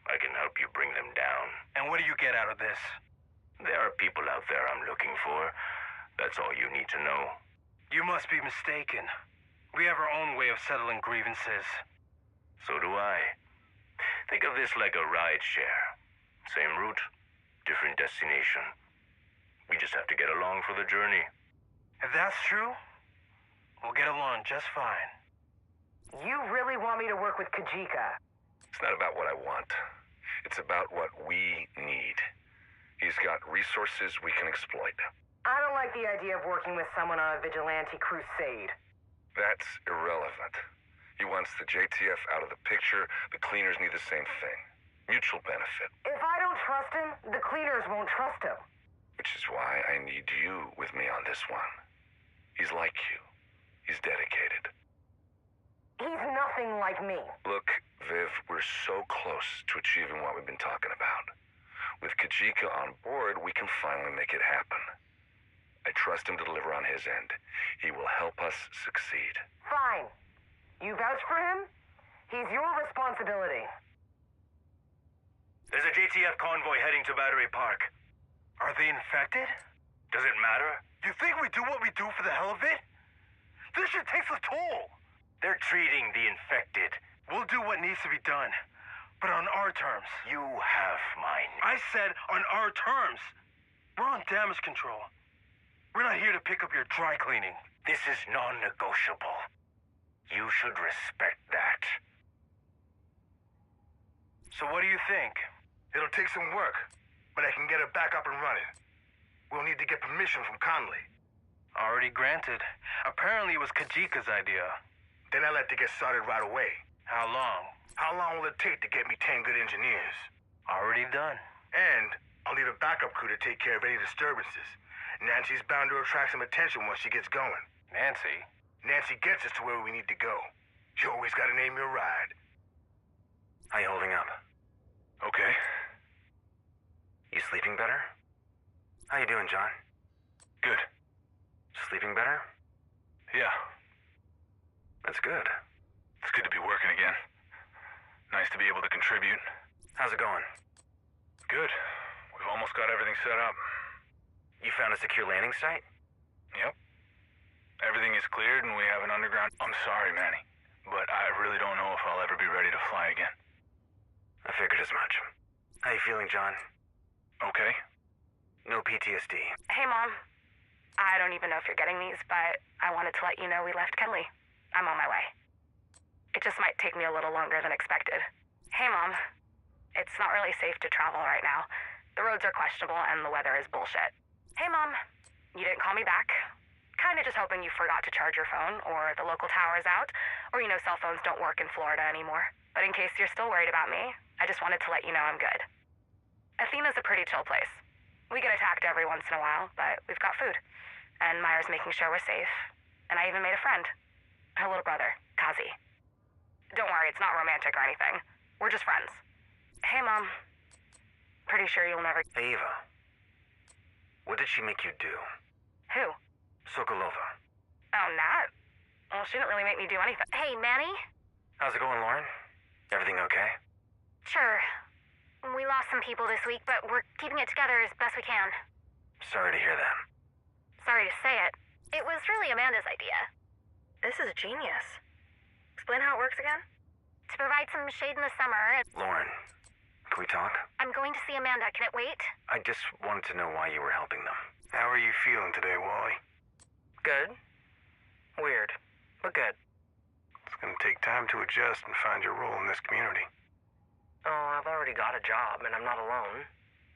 I can help you bring them down. And what do you get out of this? There are people out there I'm looking for. That's all you need to know. You must be mistaken. We have our own way of settling grievances. So do I. Think of this like a ride share. Same route, different destination. We just have to get along for the journey. If that's true, we'll get along just fine. You really want me to work with Kajika? It's not about what I want. It's about what we need. He's got resources we can exploit. I don't like the idea of working with someone on a vigilante crusade. That's irrelevant. He wants the JTF out of the picture. The cleaners need the same thing. Mutual benefit. If I don't trust him, the cleaners won't trust him. Which is why I need you with me on this one. He's like you. He's dedicated. He's nothing like me. Look, Viv, we're so close to achieving what we've been talking about. With Kajika on board, we can finally make it happen. I trust him to deliver on his end. He will help us succeed. Fine. You vouch for him? He's your responsibility. There's a JTF convoy heading to Battery Park. Are they infected? Does it matter? You think we do what we do for the hell of it? This shit takes a toll. They're treating the infected We'll do what needs to be done, but on our terms. You have mine. I said on our terms. We're on damage control. We're not here to pick up your dry cleaning. This is non-negotiable. You should respect that. So what do you think? It'll take some work, but I can get it back up and running. We'll need to get permission from Conley. Already granted. Apparently it was Kajika's idea. Then I let it get started right away. How long? How long will it take to get me 10 good engineers? Already done. And I'll need a backup crew to take care of any disturbances. Nancy's bound to attract some attention once she gets going. Nancy? Nancy gets us to where we need to go. You always gotta name your ride. How you holding up? Okay. You sleeping better? How you doing, John? Good. Sleeping better? Yeah. That's good. It's good to be working again. Nice to be able to contribute. How's it going? Good. We've almost got everything set up. You found a secure landing site? Yep. Everything is cleared and we have an underground... I'm sorry, Manny, but I really don't know if I'll ever be ready to fly again. I figured as much. How you feeling, John? Okay. No PTSD. Hey, Mom. I don't even know if you're getting these, but I wanted to let you know we left Kenley. I'm on my way. It just might take me a little longer than expected. Hey, Mom. It's not really safe to travel right now. The roads are questionable and the weather is bullshit. Hey, Mom. You didn't call me back. Kinda just hoping you forgot to charge your phone, or the local tower is out, or cell phones don't work in Florida anymore. But in case you're still worried about me, I just wanted to let you know I'm good. Athena's a pretty chill place. We get attacked every once in a while, but we've got food. And Maya's making sure we're safe. And I even made a friend. Her little brother, Kazi. Don't worry, it's not romantic or anything. We're just friends. Hey, Mom. Pretty sure you'll never... Hey, Eva. What did she make you do? Who? Sokolova. Oh, Nat? Well, she didn't really make me do anything. Hey, Manny? How's it going, Lauren? Everything okay? Sure. We lost some people this week, but we're keeping it together as best we can. Sorry to hear that. Sorry to say it. It was really Amanda's idea. This is genius. Explain how it works again? To provide some shade in the summer. Lauren, can we talk? I'm going to see Amanda. Can it wait? I just wanted to know why you were helping them. How are you feeling today, Wally? Good. Weird, but good. It's gonna take time to adjust and find your role in this community. Oh, I've already got a job, and I'm not alone.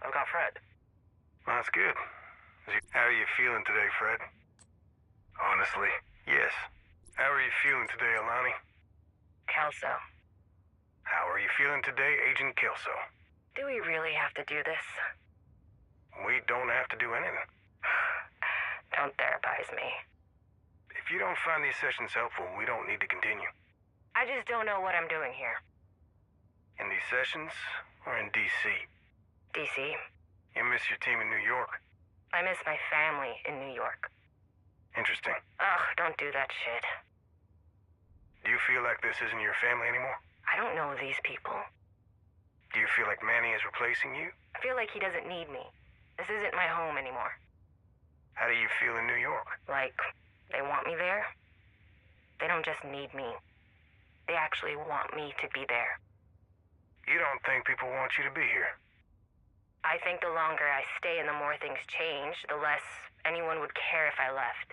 I've got Fred. Well, that's good. How are you feeling today, Fred? Honestly? Yes. How are you feeling today, Alani? Kelso. How are you feeling today, Agent Kelso? Do we really have to do this? We don't have to do anything. Don't therapize me. If you don't find these sessions helpful, we don't need to continue. I just don't know what I'm doing here. In these sessions, or in D.C.? D.C.? You miss your team in New York? I miss my family in New York. Interesting. Ugh, don't do that shit. Do you feel like this isn't your family anymore? I don't know these people. Do you feel like Manny is replacing you? I feel like he doesn't need me. This isn't my home anymore. How do you feel in New York? Like, they want me there. They don't just need me. They actually want me to be there. You don't think people want you to be here? I think the longer I stay and the more things change, the less anyone would care if I left.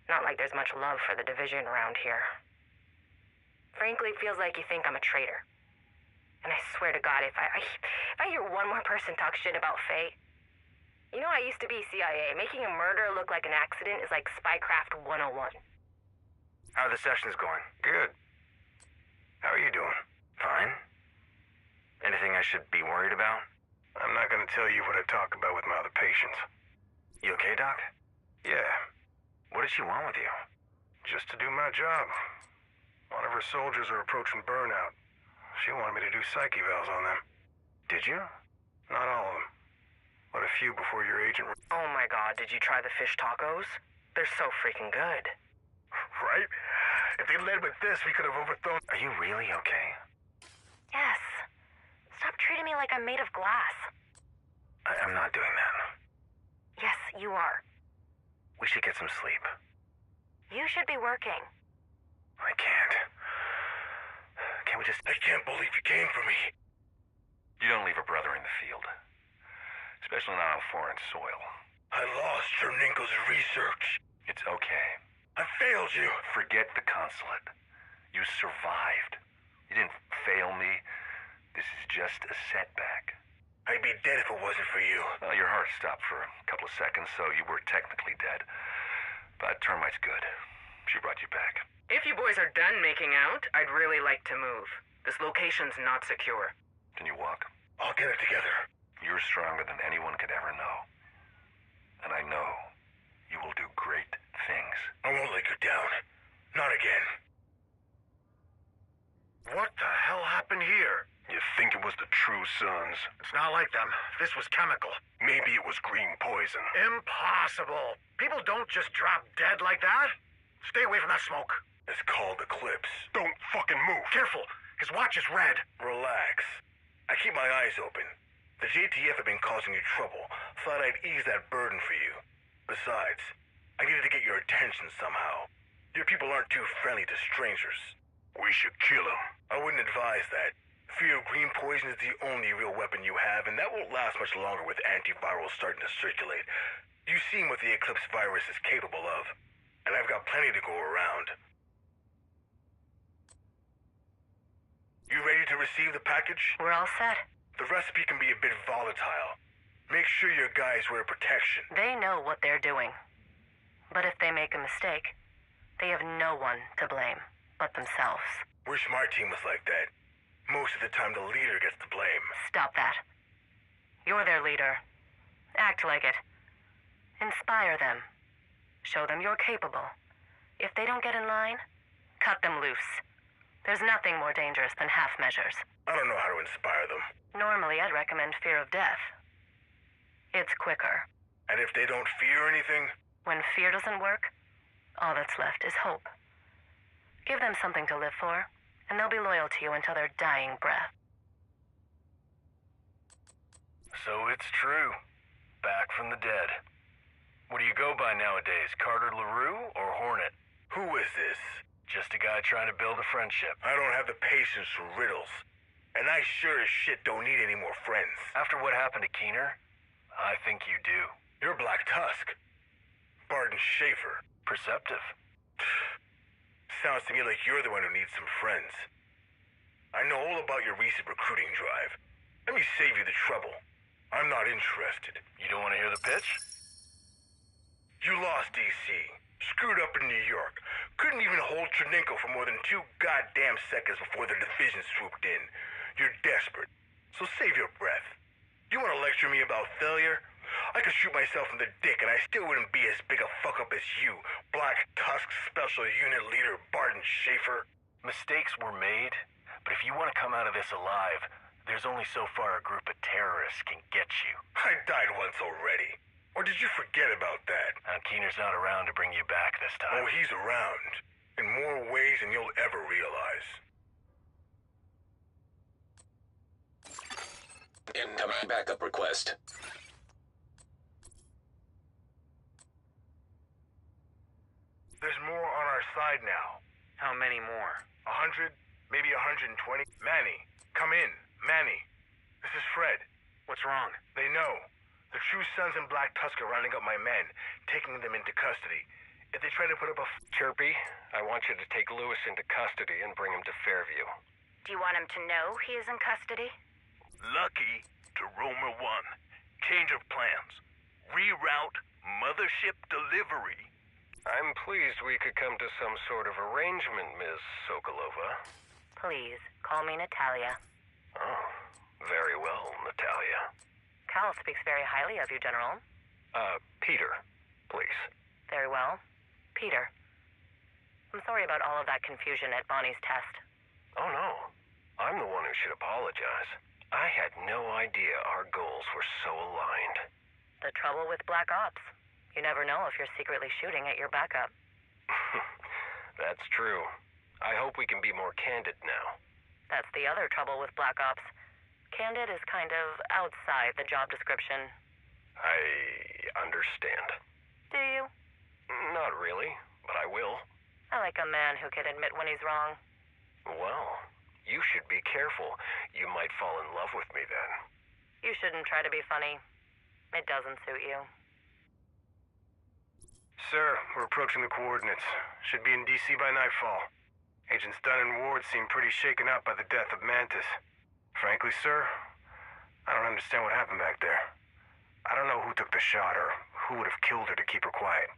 Not like there's much love for the division around here. Frankly, it feels like you think I'm a traitor. And I swear to God, if I hear one more person talk shit about Faye... I used to be CIA. Making a murder look like an accident is like Spycraft 101. How are the sessions going? Good. How are you doing? Fine. Anything I should be worried about? I'm not gonna tell you what I talk about with my other patients. You okay, Doc? Yeah. What did she want with you? Just to do my job. One of her soldiers are approaching burnout. She wanted me to do psych evals on them. Did you? Not all of them. But a few before your agent... Oh my God, did you try the fish tacos? They're so freaking good. Right? If they led with this, we could have overthrown... Are you really okay? Yes. Stop treating me like I'm made of glass. I'm not doing that. Yes, you are. We should get some sleep. You should be working. I can't. can't we just... I can't believe you came for me. You don't leave a brother in the field. Especially not on foreign soil. I lost Chernenko's research. It's okay. I failed you. Forget the consulate. You survived. You didn't fail me. This is just a setback. I'd be dead if it wasn't for you. Well, your heart stopped for a couple of seconds, so you were technically dead. But Termite's good. She brought you back. If you boys are done making out, I'd really like to move. This location's not secure. Can you walk? I'll get it together. You're stronger than anyone could ever know. And I know you will do great things. I won't let you down. Not again. What the hell happened here? You think it was the True Sons? It's not like them. This was chemical. Maybe it was green poison. Impossible. People don't just drop dead like that. Stay away from that smoke. It's called Eclipse. Don't fucking move. Careful. His watch is red. Relax. I keep my eyes open. The JTF have been causing you trouble. Thought I'd ease that burden for you. Besides, I needed to get your attention somehow. Your people aren't too friendly to strangers. We should kill him. I wouldn't advise that. Fear of green poison is the only real weapon you have, and that won't last much longer with antivirals starting to circulate. You've seen what the Eclipse virus is capable of, and I've got plenty to go around. You ready to receive the package? We're all set. The recipe can be a bit volatile. Make sure your guys wear protection. They know what they're doing. But if they make a mistake, they have no one to blame but themselves. Wish my team was like that. Most of the time, the leader gets the blame. Stop that. You're their leader. Act like it. Inspire them. Show them you're capable. If they don't get in line, cut them loose. There's nothing more dangerous than half measures. I don't know how to inspire them. Normally, I'd recommend fear of death. It's quicker. And if they don't fear anything? When fear doesn't work, all that's left is hope. Give them something to live for, and they'll be loyal to you until their dying breath. So it's true. Back from the dead. What do you go by nowadays, Carter LaRue or Hornet? Who is this? Just a guy trying to build a friendship. I don't have the patience for riddles. And I sure as shit don't need any more friends. After what happened to Keener, I think you do. You're Black Tusk. Barton Schaefer. Perceptive. Sounds to me like you're the one who needs some friends. I know all about your recent recruiting drive. Let me save you the trouble. I'm not interested. You don't want to hear the pitch? You lost DC. Screwed up in New York. Couldn't even hold Chernenko for more than 2 goddamn seconds before the division swooped in. You're desperate. So save your breath. You want to lecture me about failure? I could shoot myself in the dick and I still wouldn't be as big a fuck-up as you, Black Tusk Special Unit Leader Barton Schaefer. Mistakes were made, but if you want to come out of this alive, there's only so far a group of terrorists can get you. I died once already. Or did you forget about that? Keener's not around to bring you back this time. Oh, he's around. In more ways than you'll ever realize. Incoming backup request. There's more on our side now. How many more? 100, maybe 120. Manny, come in. Manny, this is Fred. What's wrong? They know. The True Sons and Black Tusk are rounding up my men, taking them into custody. If they try to put up a Chirpy, I want you to take Lewis into custody and bring him to Fairview. Do you want him to know he is in custody? Lucky to Romer 1. Change of plans. Reroute mothership delivery. I'm pleased we could come to some sort of arrangement, Ms. Sokolova. Please, call me Natalia. Oh, very well, Natalia. Cal speaks very highly of you, General. Peter, please. Very well. Peter. I'm sorry about all of that confusion at Bonnie's test. Oh, no. I'm the one who should apologize. I had no idea our goals were so aligned. The trouble with Black Ops. You never know if you're secretly shooting at your backup. That's true. I hope we can be more candid now. That's the other trouble with Black Ops. Candid is kind of outside the job description. I understand. Do you? Not really, but I will. I like a man who can admit when he's wrong. Well, You should be careful. You might fall in love with me then. You shouldn't try to be funny. It doesn't suit you. Sir, we're approaching the coordinates. Should be in D.C. by nightfall. Agents Dunn and Ward seem pretty shaken up by the death of Mantis. Frankly, sir, I don't understand what happened back there. I don't know who took the shot or who would have killed her to keep her quiet.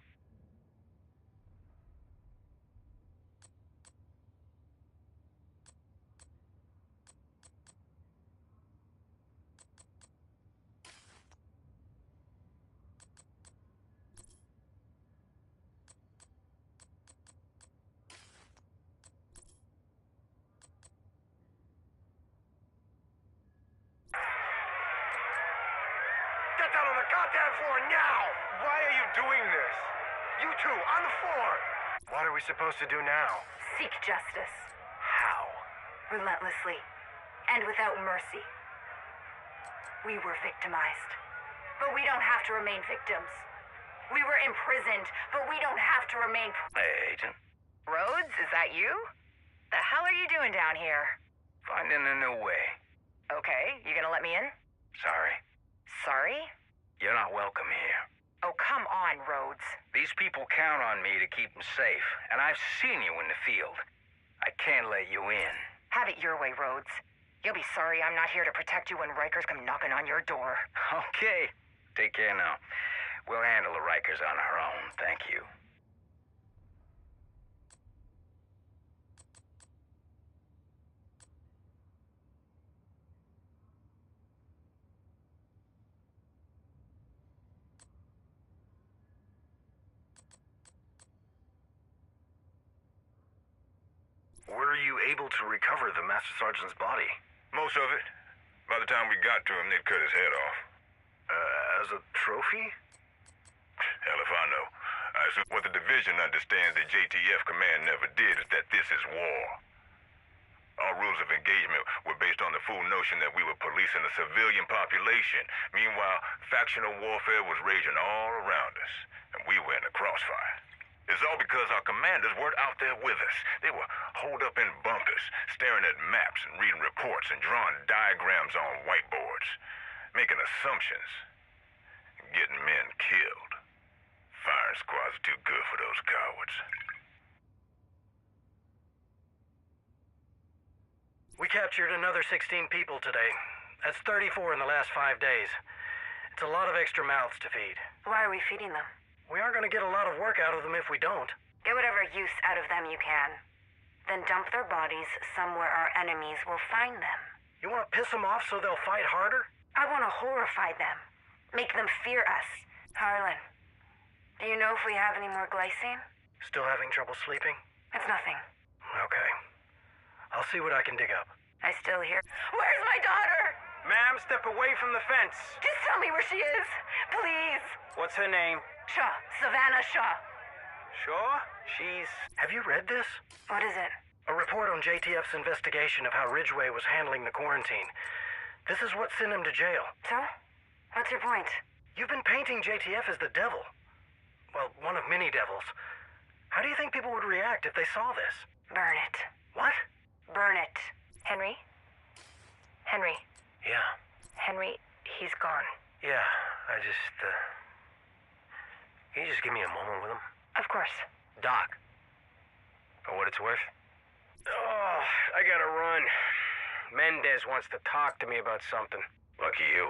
Get down on the goddamn floor now! Why are you doing this? You two, on the floor! What are we supposed to do now? Seek justice. How? Relentlessly. And without mercy. We were victimized. But we don't have to remain victims. We were imprisoned, but we don't have to remain... Hey, Agent. Rhodes, is that you? The hell are you doing down here? Finding a new way. Okay, you gonna let me in? Sorry. Sorry? You're not welcome here. Oh, come on, Rhodes. These people count on me to keep them safe, and I've seen you in the field. I can't let you in. Have it your way, Rhodes. You'll be sorry I'm not here to protect you when Rikers come knocking on your door. Okay. Take care now. We'll handle the Rikers on our own, thank you. Were you able to recover the Master Sergeant's body? Most of it. By the time we got to him, they'd cut his head off. As a trophy? Hell if I know. I assume what the division understands that JTF command never did is that this is war. Our rules of engagement were based on the fool notion that we were policing the civilian population. Meanwhile, factional warfare was raging all around us, and we were in the crossfire. It's all because our commanders weren't out there with us. They were holed up in bunkers, staring at maps and reading reports and drawing diagrams on whiteboards, making assumptions, and getting men killed. Firing squads are too good for those cowards. We captured another 16 people today. That's 34 in the last 5 days. It's a lot of extra mouths to feed. Why are we feeding them? We aren't going to get a lot of work out of them if we don't. Get whatever use out of them you can. Then dump their bodies somewhere our enemies will find them. You want to piss them off so they'll fight harder? I want to horrify them. Make them fear us. Harlan, do you know if we have any more glycine? Still having trouble sleeping? It's nothing. Okay. I'll see what I can dig up. I still hear... Where's my daughter? Ma'am, step away from the fence. Just tell me where she is. Please. What's her name? Shaw. Savannah Shaw. Shaw? She's... Have you read this? What is it? A report on JTF's investigation of how Ridgway was handling the quarantine. This is what sent him to jail. So? What's your point? You've been painting JTF as the devil. Well, one of many devils. How do you think people would react if they saw this? Burn it. What? Burn it. Henry? Henry? Yeah. Henry, he's gone. Yeah, I just, Can you just give me a moment with him? Of course. Doc. For what it's worth? Oh, I gotta run. Mendez wants to talk to me about something. Lucky you.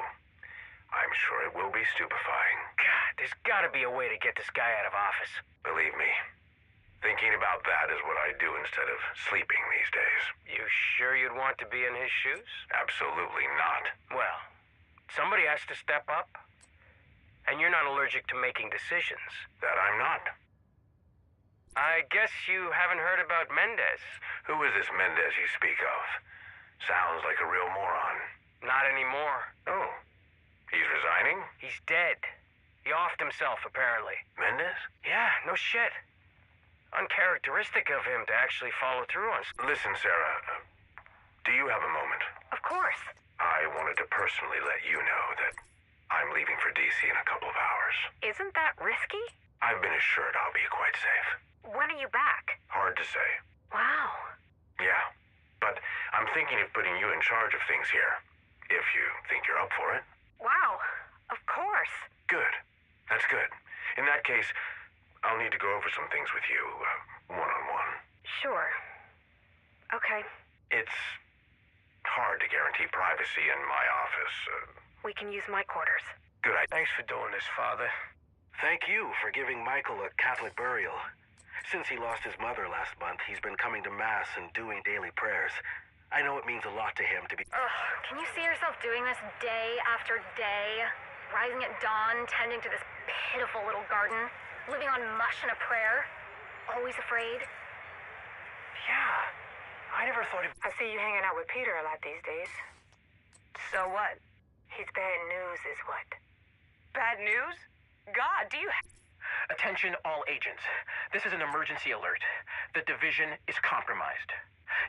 I'm sure it will be stupefying. God, there's gotta be a way to get this guy out of office. Believe me, thinking about that is what I do instead of sleeping these days. You sure you'd want to be in his shoes? Absolutely not. Well, somebody has to step up. And you're not allergic to making decisions. That I'm not. I guess you haven't heard about Mendez. Who is this Mendez you speak of? Sounds like a real moron. Not anymore. Oh. He's resigning? He's dead. He offed himself, apparently. Mendez? Yeah, no shit. Uncharacteristic of him to actually follow through on... Listen, Sarah. Do you have a moment? Of course. I wanted to personally let you know that I'm leaving for D.C. in a couple of hours. Isn't that risky? I've been assured I'll be quite safe. When are you back? Hard to say. Wow. Yeah, but I'm thinking of putting you in charge of things here, if you think you're up for it. Wow, of course. Good. That's good. In that case, I'll need to go over some things with you, one-on-one. Sure. Okay. It's hard to guarantee privacy in my office. We can use my quarters. Good. Thanks for doing this, Father. Thank you for giving Michael a Catholic burial. Since he lost his mother last month, he's been coming to Mass and doing daily prayers. I know it means a lot to him to be... Ugh, can you see yourself doing this day after day? Rising at dawn, tending to this pitiful little garden, living on mush and a prayer? Always afraid? Yeah. I never thought of... I see you hanging out with Peter a lot these days. So what? His bad news is what? Bad news? God, do you... Attention all agents. This is an emergency alert. The division is compromised.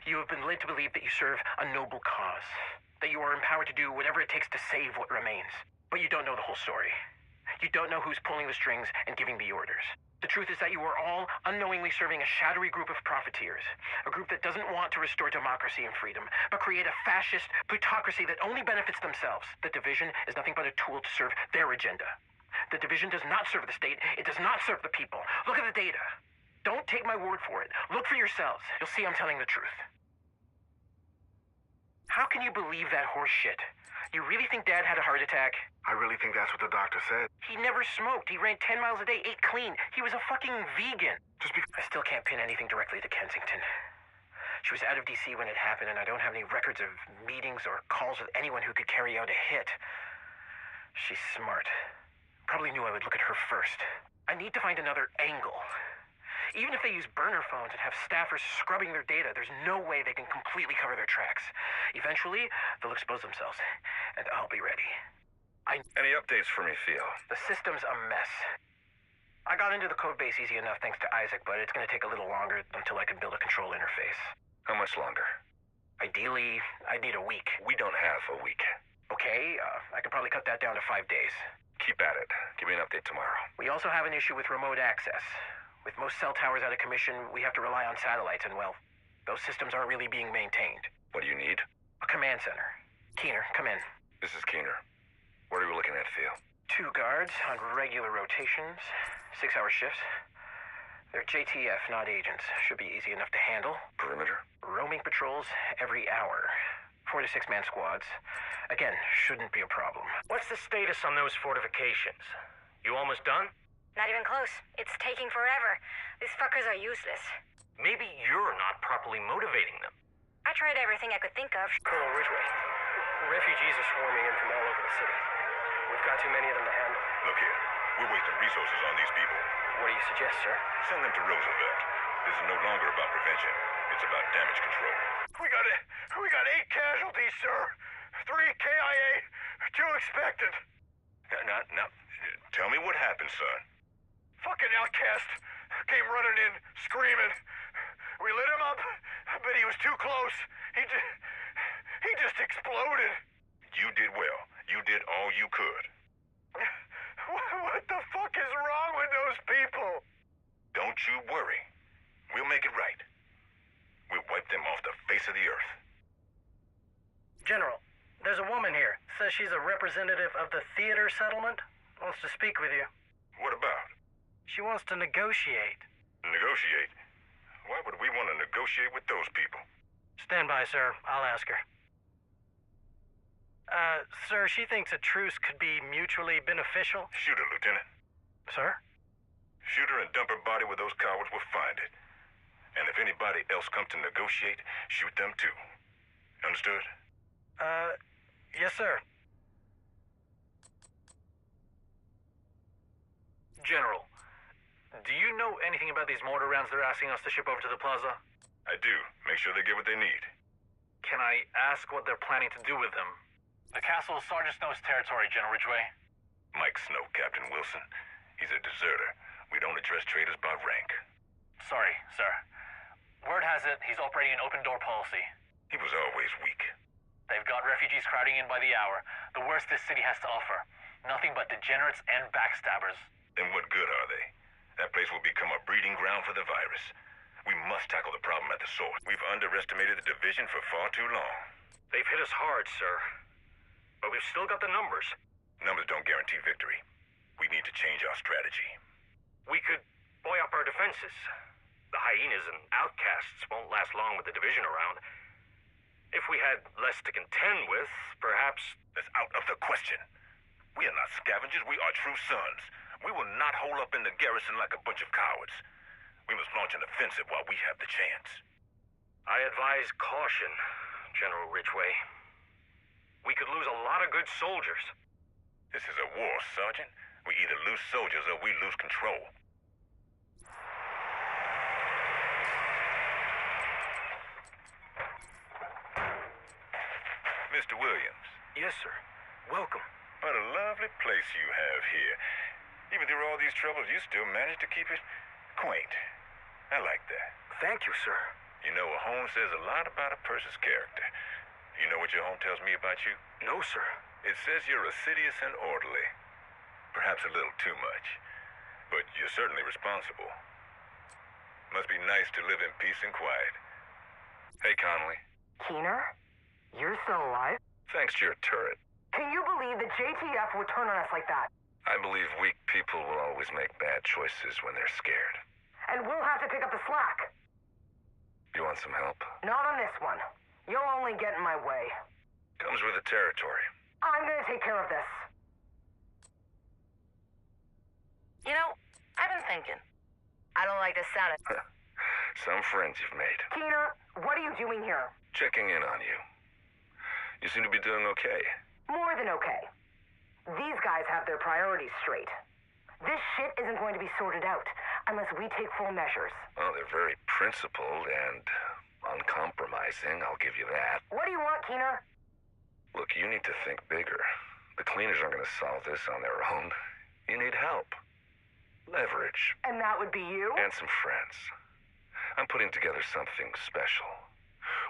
You have been led to believe that you serve a noble cause, that you are empowered to do whatever it takes to save what remains. But you don't know the whole story. You don't know who's pulling the strings and giving the orders. The truth is that you are all unknowingly serving a shadowy group of profiteers, a group that doesn't want to restore democracy and freedom, but create a fascist plutocracy that only benefits themselves. The division is nothing but a tool to serve their agenda. The division does not serve the state. It does not serve the people. Look at the data. Don't take my word for it. Look for yourselves. You'll see I'm telling the truth. How can you believe that horse shit? You really think Dad had a heart attack? I really think that's what the doctor said. He never smoked. He ran 10 miles a day, ate clean. He was a fucking vegan. I still can't pin anything directly to Kensington. She was out of D.C. when it happened, and I don't have any records of meetings or calls with anyone who could carry out a hit. She's smart. Probably knew I would look at her first. I need to find another angle. Even if they use burner phones and have staffers scrubbing their data, there's no way they can completely cover their tracks. Eventually, they'll expose themselves, and I'll be ready. Any updates for me, Theo? The system's a mess. I got into the code base easy enough thanks to Isaac, but it's going to take a little longer until I can build a control interface. How much longer? Ideally, I'd need a week. We don't have a week. Okay, I could probably cut that down to 5 days. Keep at it. Give me an update tomorrow. We also have an issue with remote access. With most cell towers out of commission, we have to rely on satellites, and well, those systems aren't really being maintained. What do you need? A command center. Keener, come in. This is Keener. What are we looking at, Theo? 2 guards on regular rotations, 6-hour shifts. They're JTF, not agents. Should be easy enough to handle. Perimeter? Roaming patrols every hour. 4 to 6 man squads. Again, shouldn't be a problem. What's the status on those fortifications? You almost done? Not even close. It's taking forever. These fuckers are useless. Maybe you're not properly motivating them. I tried everything I could think of. Colonel Ridgway, refugees are swarming in from all over the city. We've got too many of them to handle. Look here, we're wasting resources on these people. What do you suggest, sir? Send them to Roosevelt. This is no longer about prevention. It's about damage control. We got 8 casualties, sir. 3 KIA, 2 expected. Now, tell me what happened, son. Fucking outcast came running in, screaming. We lit him up, but he was too close. He just exploded. You did well. You did all you could. What the fuck is wrong with those people? Don't you worry. We'll make it right. We'll wipe them off the face of the earth. General, there's a woman here. Says she's a representative of the theater settlement. Wants to speak with you. What about? She wants to negotiate. Negotiate? Why would we want to negotiate with those people? Stand by, sir. I'll ask her. Sir, she thinks a truce could be mutually beneficial. Shoot her, Lieutenant. Sir? Shoot her and dump her body where those cowards will find it. And if anybody else comes to negotiate, shoot them too. Understood? Yes, sir. General, do you know anything about these mortar rounds they're asking us to ship over to the plaza? I do. Make sure they get what they need. Can I ask what they're planning to do with them? The castle is Sergeant Snow's territory, General Ridgway. Mike Snow, Captain Wilson. He's a deserter. We don't address traitors by rank. Sorry, sir. Word has it he's operating an open-door policy. He was always weak. They've got refugees crowding in by the hour. The worst this city has to offer. Nothing but degenerates and backstabbers. Then what good are they? That place will become a breeding ground for the virus. We must tackle the problem at the source. We've underestimated the division for far too long. They've hit us hard, sir. But we've still got the numbers. Numbers don't guarantee victory. We need to change our strategy. We could buoy up our defenses. The hyenas and outcasts won't last long with the division around. If we had less to contend with, perhaps... That's out of the question. We are not scavengers, we are true sons. We will not hole up in the garrison like a bunch of cowards. We must launch an offensive while we have the chance. I advise caution, General Ridgway. We could lose a lot of good soldiers. This is a war, Sergeant. We either lose soldiers or we lose control. Mr. Williams. Yes, sir. Welcome. What a lovely place you have here. Even through all these troubles, you still manage to keep it quaint. I like that. Thank you, sir. You know, a home says a lot about a person's character. You know what your home tells me about you? No, sir. It says you're assiduous and orderly. Perhaps a little too much. But you're certainly responsible. Must be nice to live in peace and quiet. Hey, Connolly. Keener? You're still alive? Thanks to your turret. Can you believe the JTF would turn on us like that? I believe weak people will always make bad choices when they're scared. And we'll have to pick up the slack. You want some help? Not on this one. You'll only get in my way. Comes with the territory. I'm gonna take care of this. You know, I've been thinking. I don't like the sound of... Some friends you've made. Keener, what are you doing here? Checking in on you. You seem to be doing okay. More than okay. These guys have their priorities straight. This shit isn't going to be sorted out unless we take full measures. Well, they're very principled and uncompromising, I'll give you that. What do you want, Keener? Look, you need to think bigger. The cleaners aren't going to solve this on their own. You need help. Leverage. And that would be you? And some friends. I'm putting together something special.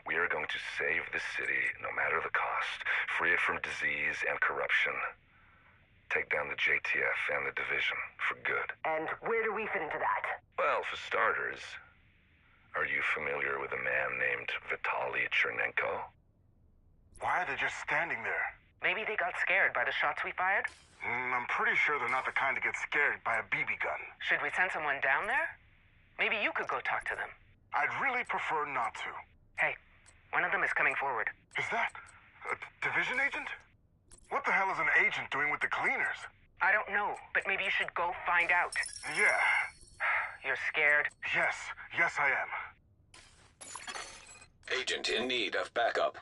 We are going to save the city, no matter the cost. Free it from disease and corruption. Take down the JTF and the division for good. And where do we fit into that? Well, for starters, are you familiar with a man named Vitaly Chernenko? Why are they just standing there? Maybe they got scared by the shots we fired? I'm pretty sure they're not the kind to get scared by a BB gun. Should we send someone down there? Maybe you could go talk to them. I'd really prefer not to. Hey, one of them is coming forward. Is that a division agent? What the hell is an agent doing with the cleaners? I don't know, but maybe you should go find out. Yeah. You're scared? Yes I am. Agent in need of backup.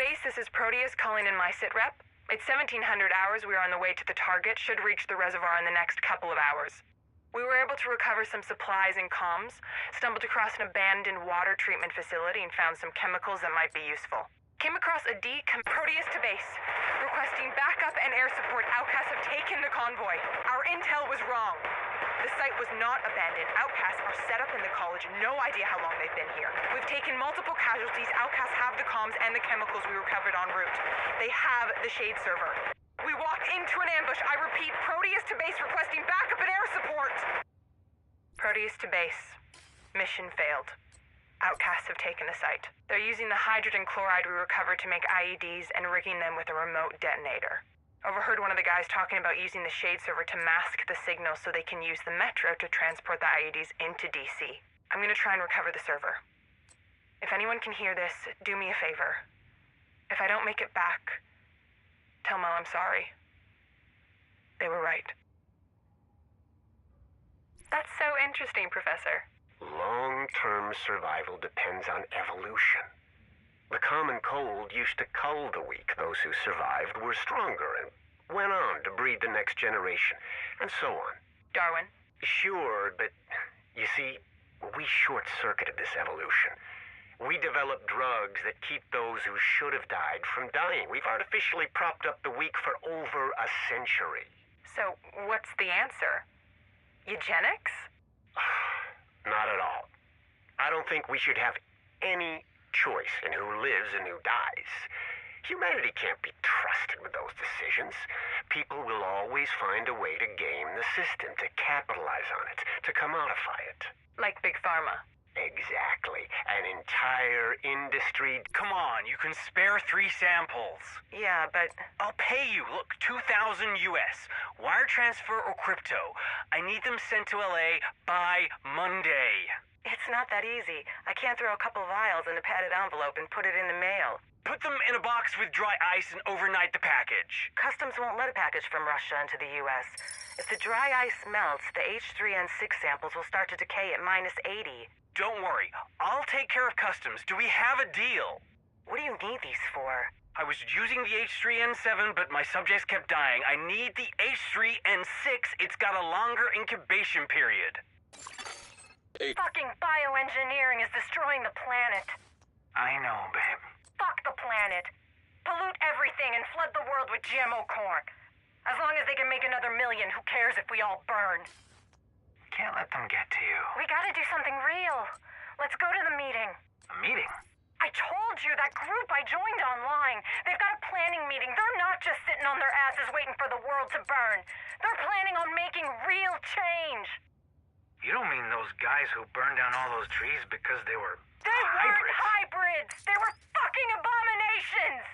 Base, this is Proteus calling in my sit rep. It's 1700 hours. We are on the way to the target. Should reach the reservoir in the next couple of hours. We were able to recover some supplies and comms, stumbled across an abandoned water treatment facility, and found some chemicals that might be useful. Came across a Proteus to base. Requesting backup and air support. Outcasts have taken the convoy. Our intel was wrong. The site was not abandoned. Outcasts are set up in the college. No idea how long they've been here. We've taken multiple casualties. Outcasts have the comms and the chemicals we recovered en route. They have the Shade server. We walked into an ambush. I repeat, Proteus to base requesting backup and air support. Proteus to base. Mission failed. Outcasts have taken the site. They're using the hydrogen chloride we recovered to make IEDs and rigging them with a remote detonator. Overheard one of the guys talking about using the Shade server to mask the signal so they can use the Metro to transport the IEDs into DC. I'm gonna try and recover the server. If anyone can hear this, do me a favor. If I don't make it back, tell Mel I'm sorry. They were right. That's so interesting, Professor. Long-term survival depends on evolution. The common cold used to cull the weak. Those who survived were stronger and went on to breed the next generation, and so on. Darwin? Sure, but you see, we short-circuited this evolution. We developed drugs that keep those who should have died from dying. We've artificially propped up the weak for over a century. So, what's the answer? Eugenics? Not at all. I don't think we should have any choice in who lives and who dies. Humanity can't be trusted with those decisions. People will always find a way to game the system, to capitalize on it, to commodify it. Like Big Pharma. Exactly. An entire industry. Come on, you can spare 3 samples. Yeah, but... I'll pay you. Look, 2,000 US. Wire transfer or crypto. I need them sent to LA by Monday. It's not that easy. I can't throw a couple vials in a padded envelope and put it in the mail. Put them in a box with dry ice and overnight the package. Customs won't let a package from Russia into the US. If the dry ice melts, the H3N6 samples will start to decay at -80. Don't worry. I'll take care of customs. Do we have a deal? What do you need these for? I was using the H3N7, but my subjects kept dying. I need the H3N6. It's got a longer incubation period. Hey. Fucking bioengineering is destroying the planet. I know, babe. Fuck the planet. Pollute everything and flood the world with GMO corn. As long as they can make another million, who cares if we all burn? Can't let them get to you. We gotta do something real. Let's go to the meeting. A meeting? I told you, that group I joined online. They've got a planning meeting. They're not just sitting on their asses waiting for the world to burn. They're planning on making real change. You don't mean those guys who burned down all those trees because they were They weren't hybrids. They were fucking abominations.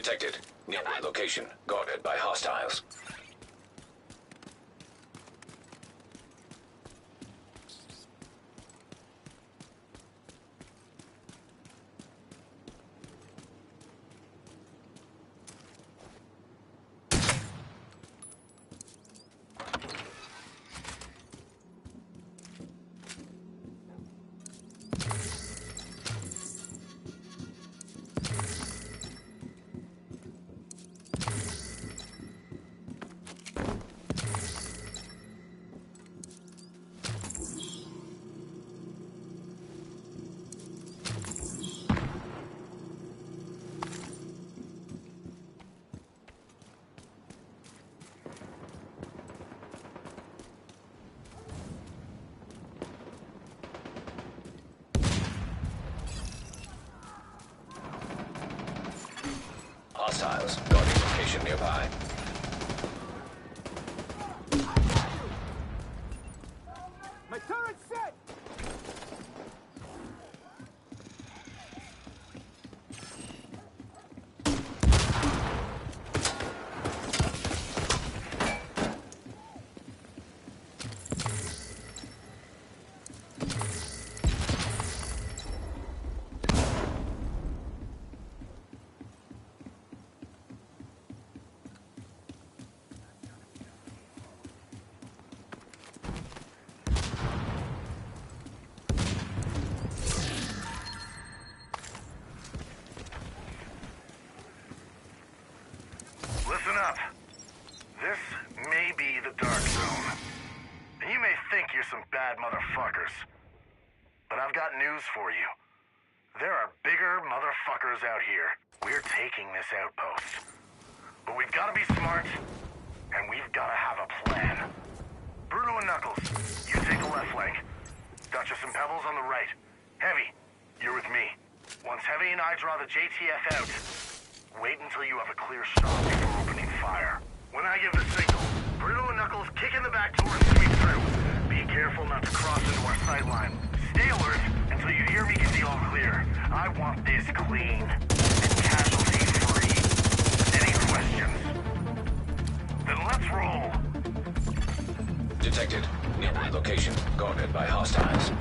detected. Nearby location guarded by hostiles. Hostiles guarding location nearby. My turret's set! Listen up. This may be the Dark Zone. And you may think you're some bad motherfuckers. But I've got news for you. There are bigger motherfuckers out here. We're taking this outpost. But we've got to be smart, and we've got to have a plan. Bruno and Knuckles, you take the left flank. Duchess and Pebbles on the right. Heavy, you're with me. Once Heavy and I draw the JTF out, wait until you have a clear shot before opening fire. When I give the signal, Bruno and Knuckles kick in the back door and sweep through. Be careful not to cross into our sight line. Stay alert until you hear me give the all clear. I want this clean and casualty-free. Any questions? Then let's roll. Detected. Nearby location guarded by hostiles.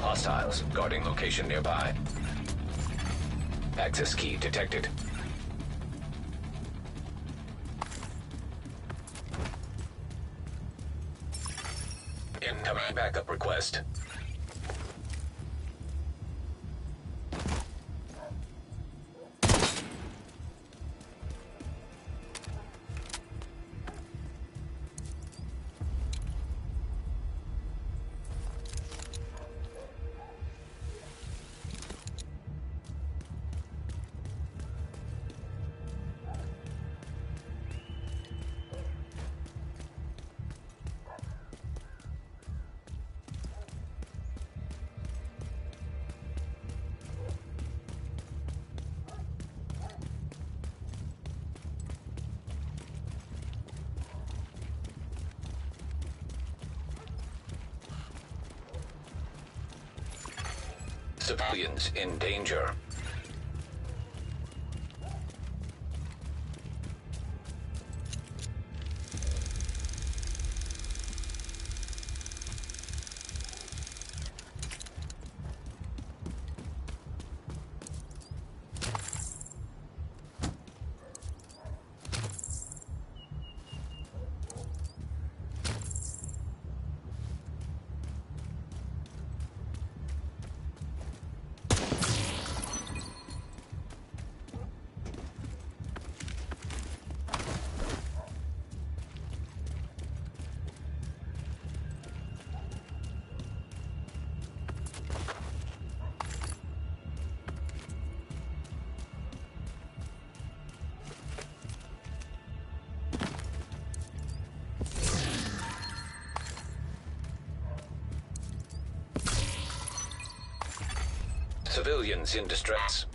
Hostiles guarding location nearby. Access key detected. Incoming backup request. Civilians in danger. Civilians in distress.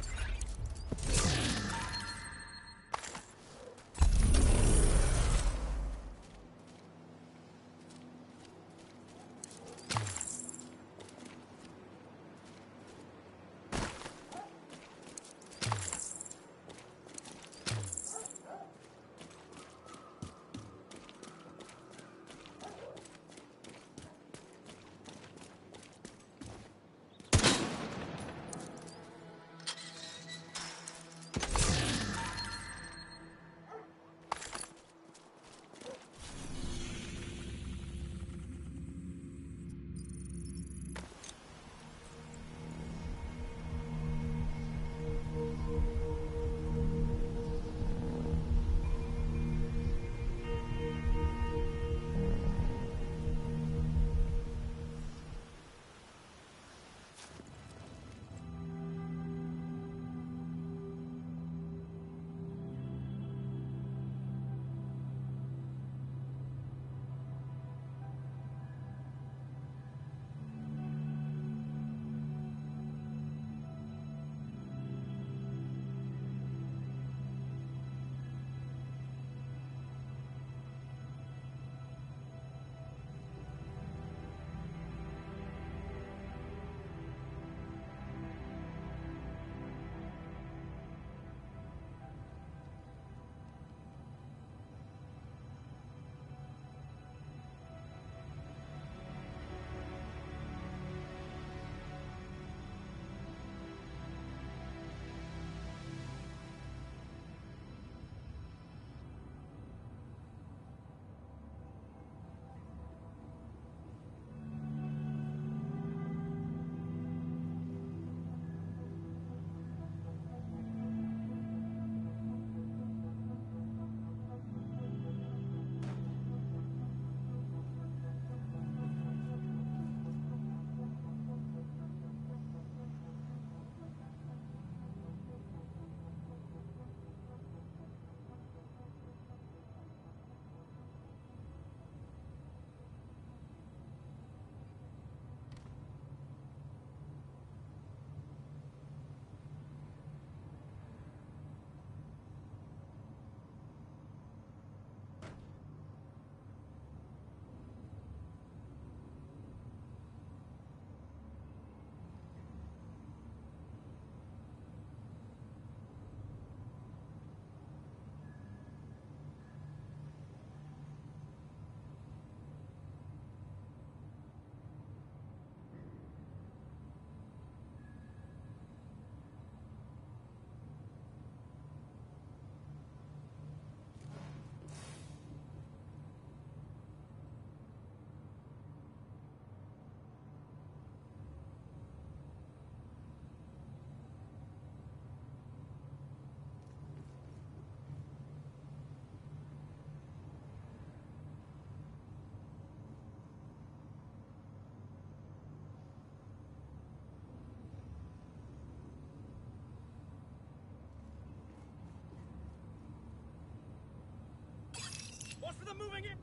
Watch for them moving in!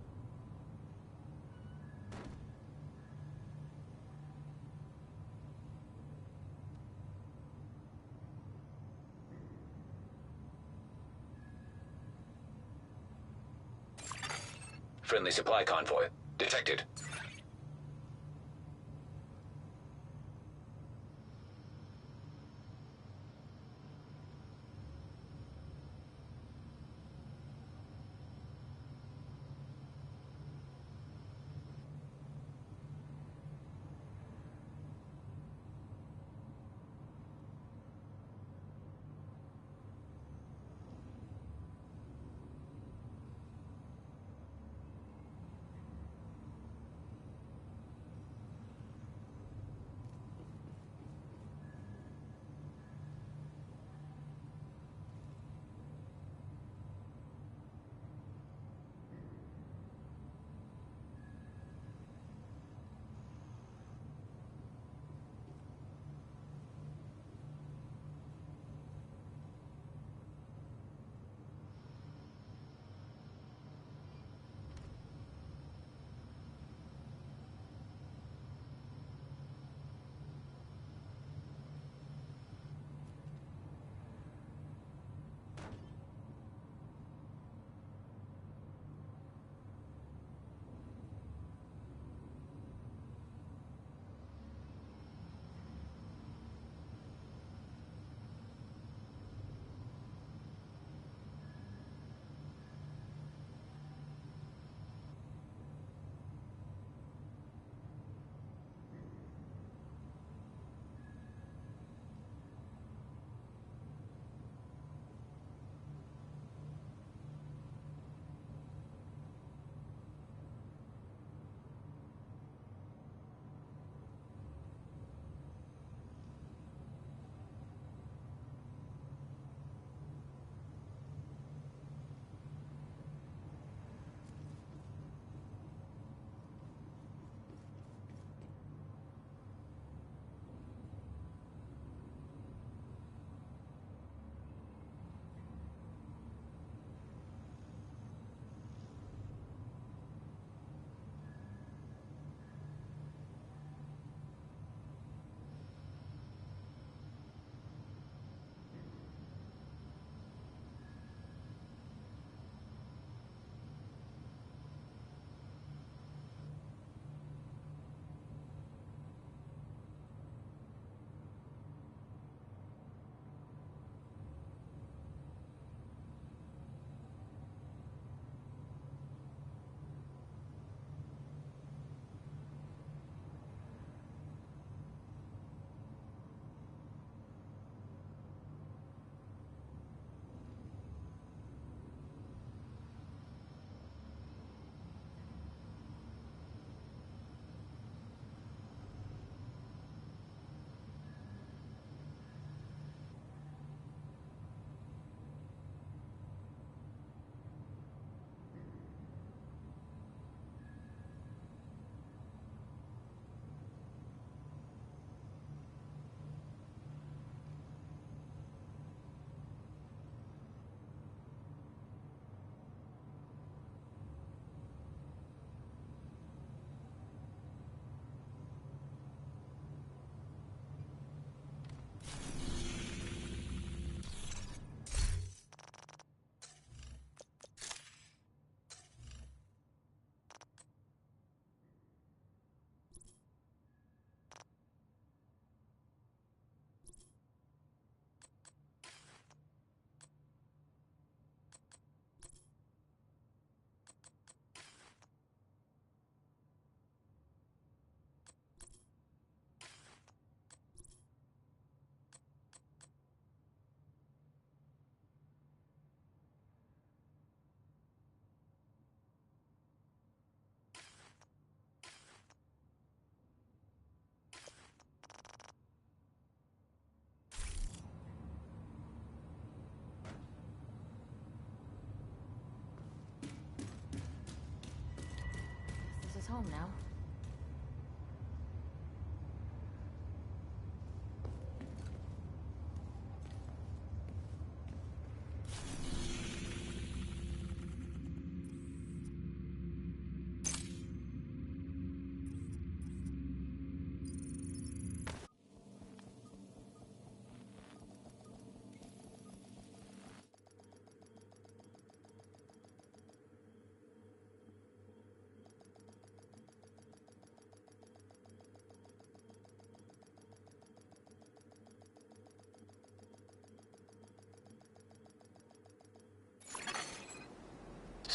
Friendly supply convoy detected.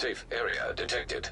Safe area detected.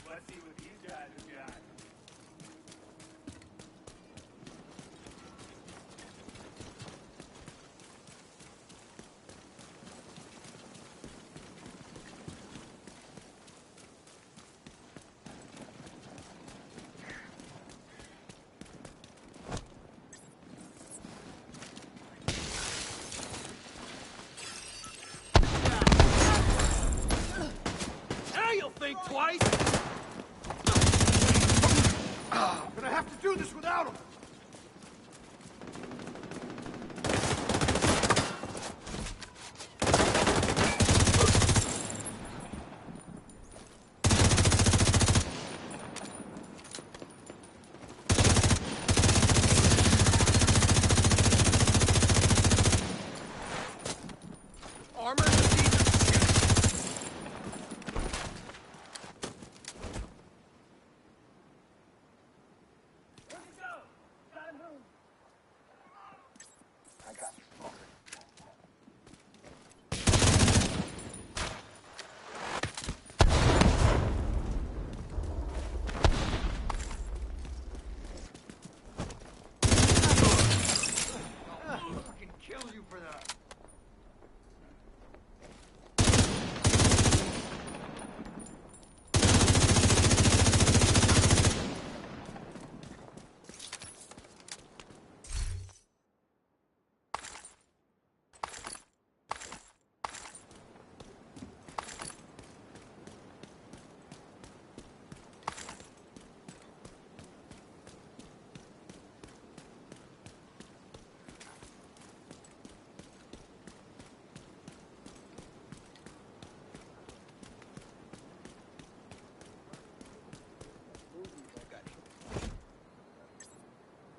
Let's see what these guys have got. Now you'll think twice! Gonna have to do this without him. Armor is a piece of shit! I got you. I'll fucking kill you for that!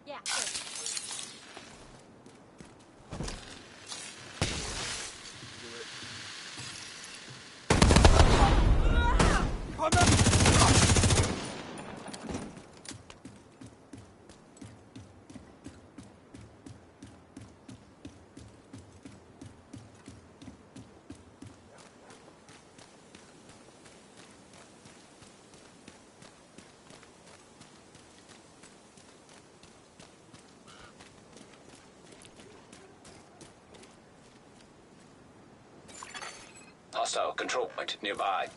Yeah. Come on! Hostile control point nearby.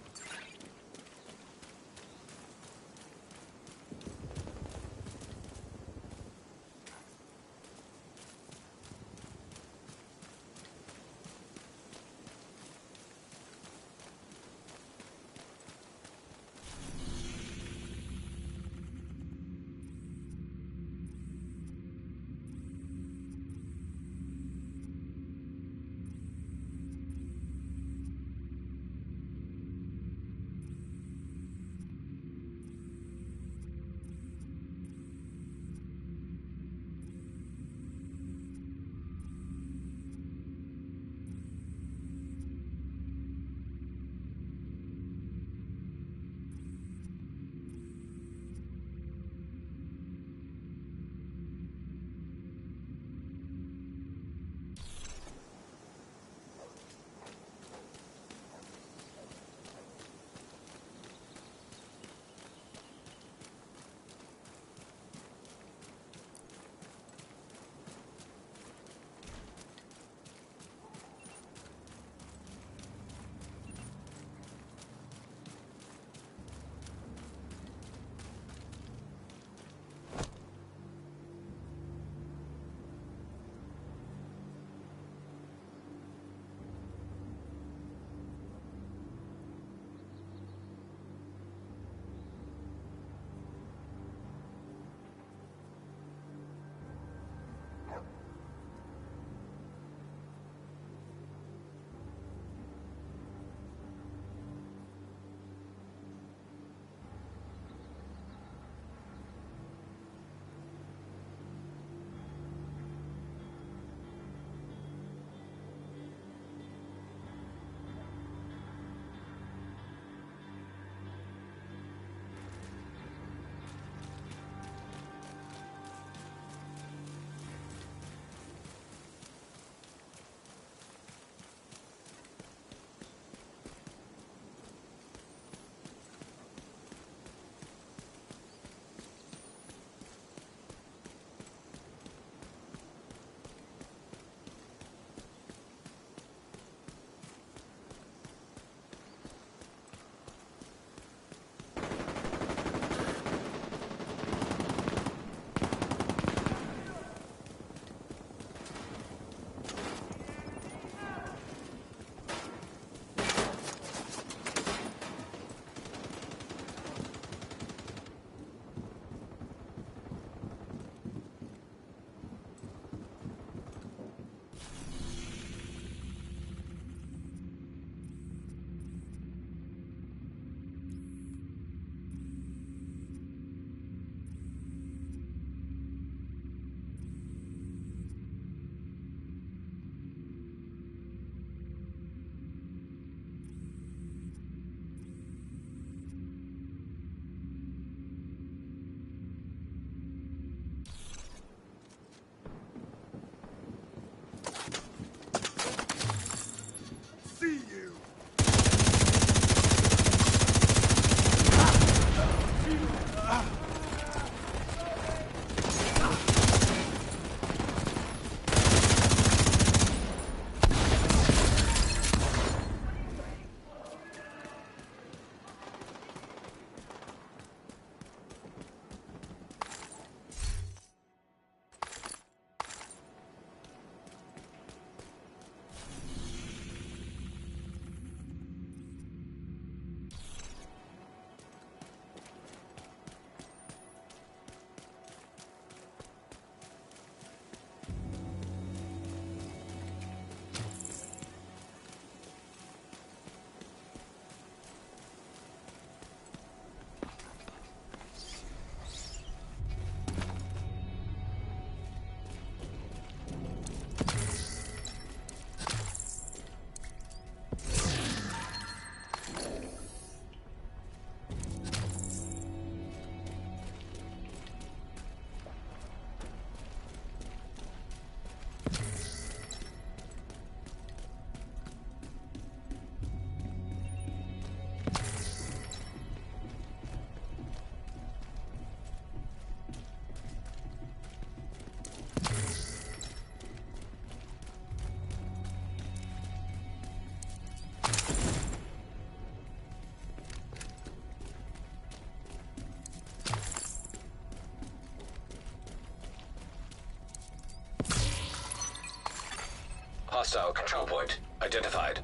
Hostile control point identified.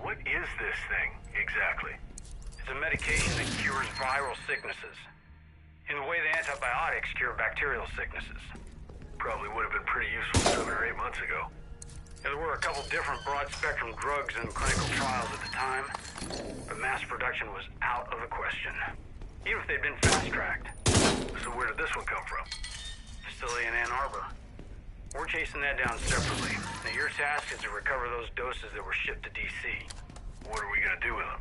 What is this thing, exactly? It's a medication that cures viral sicknesses. In the way the antibiotics cure bacterial sicknesses. Probably would have been pretty useful 7 or 8 months ago. There were a couple different broad-spectrum drugs in clinical trials at the time, but mass production was out of the question, even if they'd been fast-tracked. So where did this one come from? Facility in Ann Arbor. We're chasing that down separately. Now, your task is to recover those doses that were shipped to D.C. What are we gonna do with them?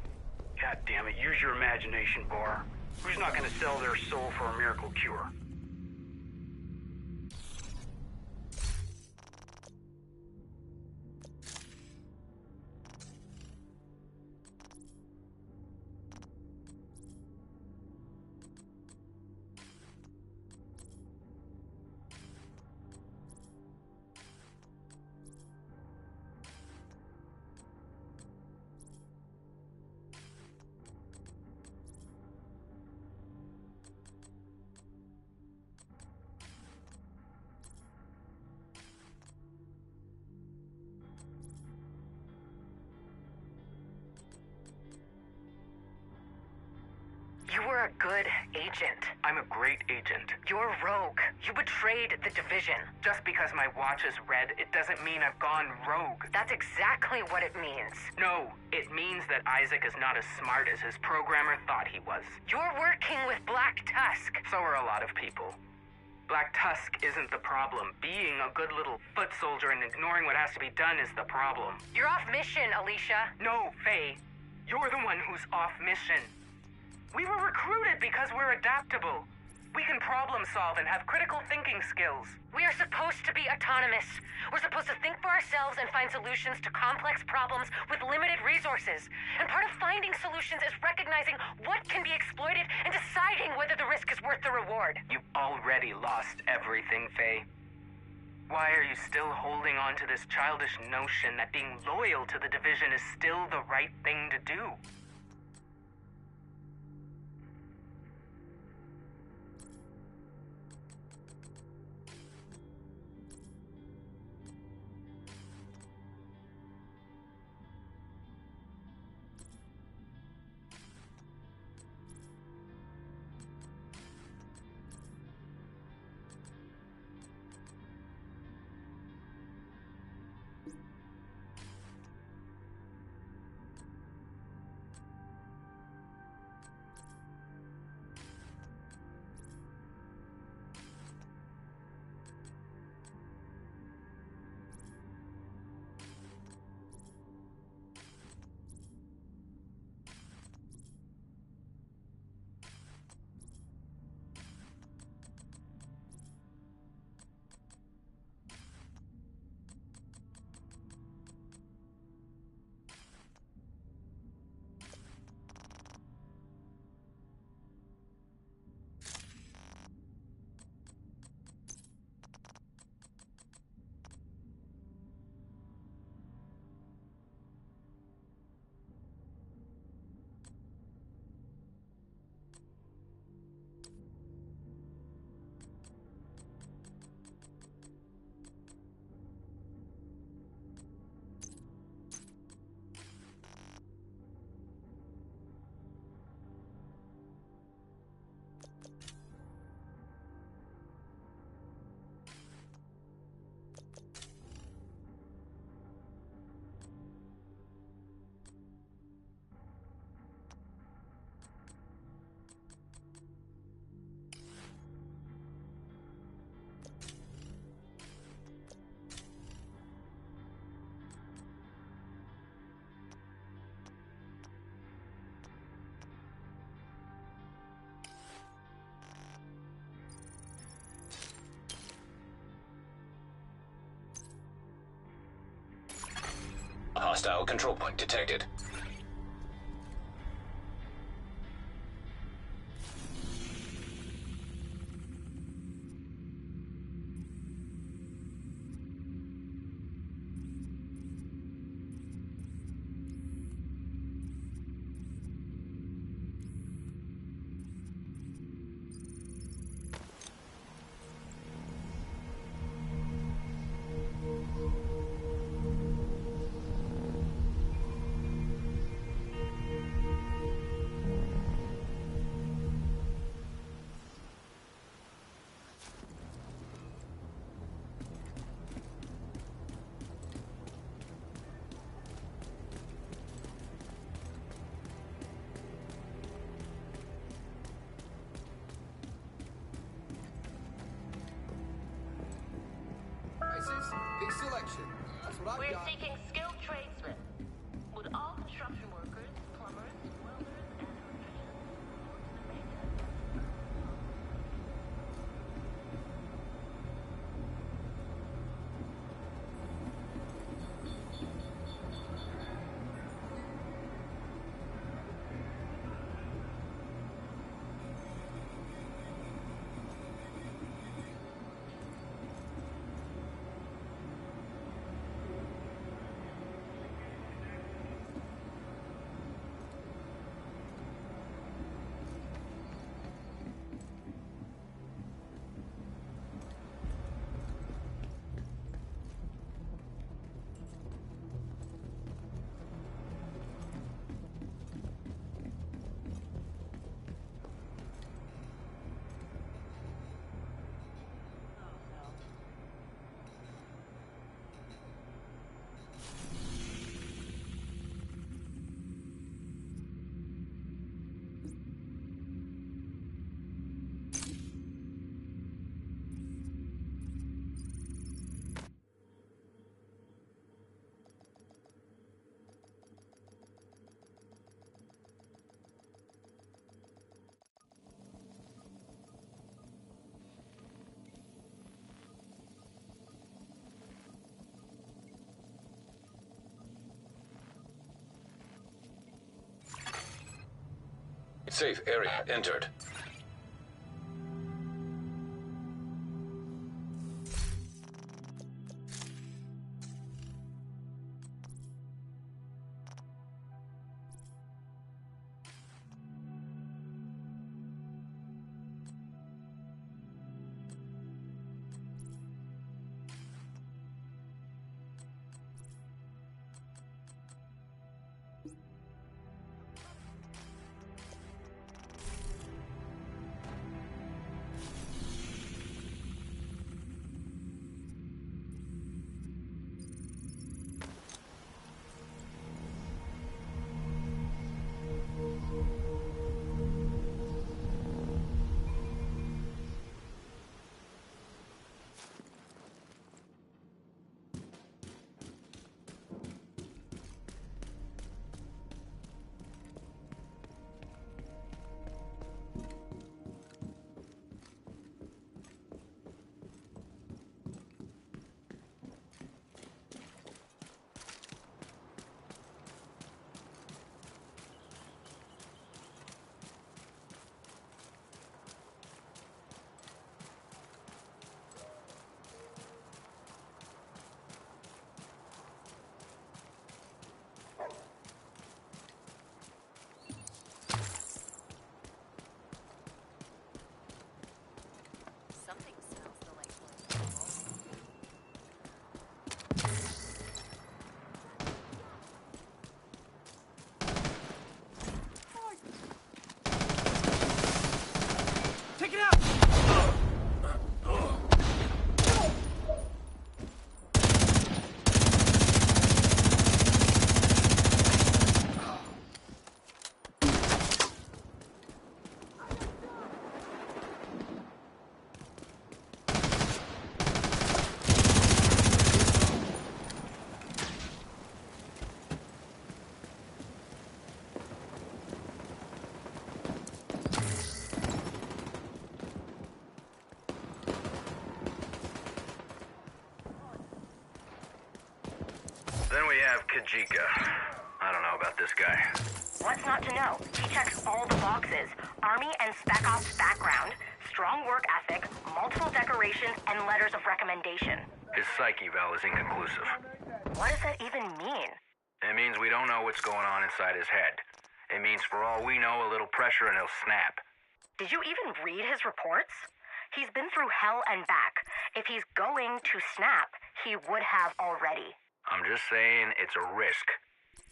God damn it, use your imagination, Bar. Who's not gonna sell their soul for a miracle cure? You were a good agent. I'm a great agent. You're rogue. You betrayed the division. Just because my watch is red, it doesn't mean I've gone rogue. That's exactly what it means. No, it means that Isaac is not as smart as his programmer thought he was. You're working with Black Tusk. So are a lot of people. Black Tusk isn't the problem. Being a good little foot soldier and ignoring what has to be done is the problem. You're off mission, Alicia. No, Faye. You're the one who's off mission. We were recruited because we're adaptable. We can problem solve and have critical thinking skills. We are supposed to be autonomous. We're supposed to think for ourselves and find solutions to complex problems with limited resources. And part of finding solutions is recognizing what can be exploited and deciding whether the risk is worth the reward. You've already lost everything, Faye. Why are you still holding on to this childish notion that being loyal to the division is still the right thing to do? Hostile control point detected. Big selection. That's what I've We're got. seeking skilled tradesmen. With all construction workers, plumbers, welders, and Safe area entered. Then we have Kajika. I don't know about this guy. What's not to know? He checks all the boxes. Army and Spec Ops background, strong work ethic, multiple decorations, and letters of recommendation. His psyche eval is inconclusive. What does that even mean? It means we don't know what's going on inside his head. It means for all we know, a little pressure and he'll snap. Did you even read his reports? He's been through hell and back. If he's going to snap, he would have already. I'm just saying it's a risk.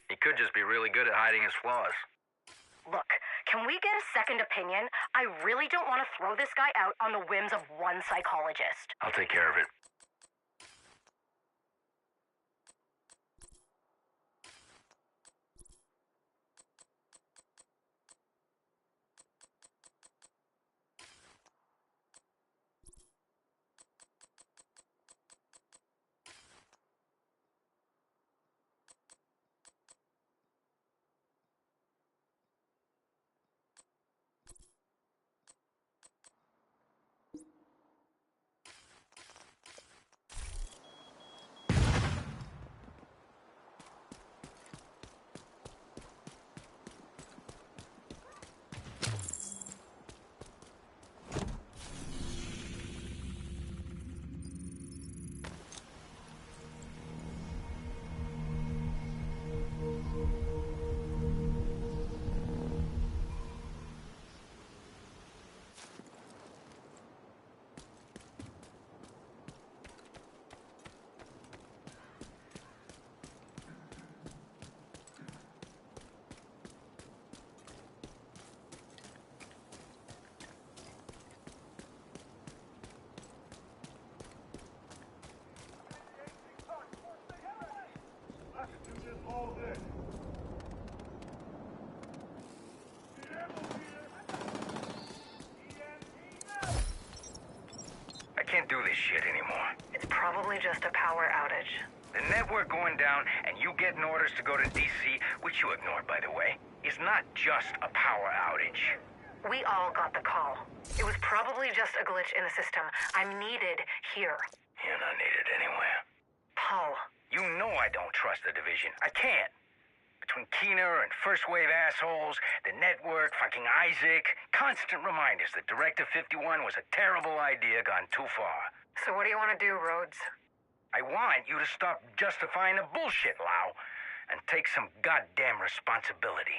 He could just be really good at hiding his flaws. Look, can we get a second opinion? I really don't want to throw this guy out on the whims of one psychologist. I'll take care of it. I can't do this shit anymore. It's probably just a power outage. The network going down and you getting orders to go to DC, which you ignored, by the way, is not just a power outage. We all got the call. It was probably just a glitch in the system. I'm needed here. You're not needed anywhere. Paul. You know I don't trust the division. I can't. Between Keener and first wave assholes, the network, fucking Isaac, constant reminders that Directive 51 was a terrible idea gone too far. So what do you want to do, Rhodes? I want you to stop justifying the bullshit, Lau, and take some goddamn responsibility.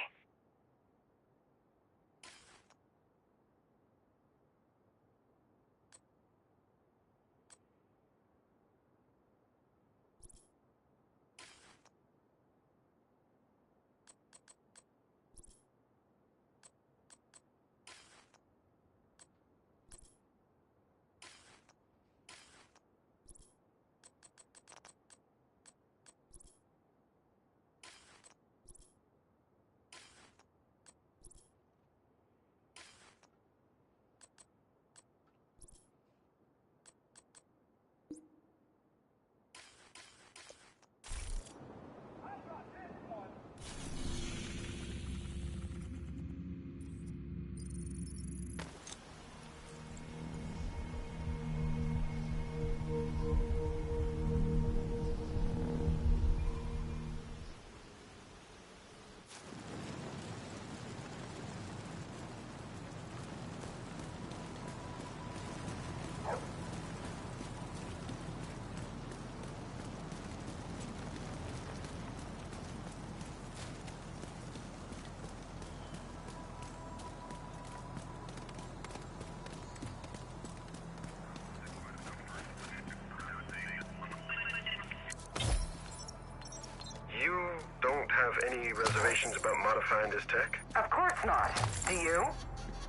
Any reservations about modifying this tech? Of course not. Do you?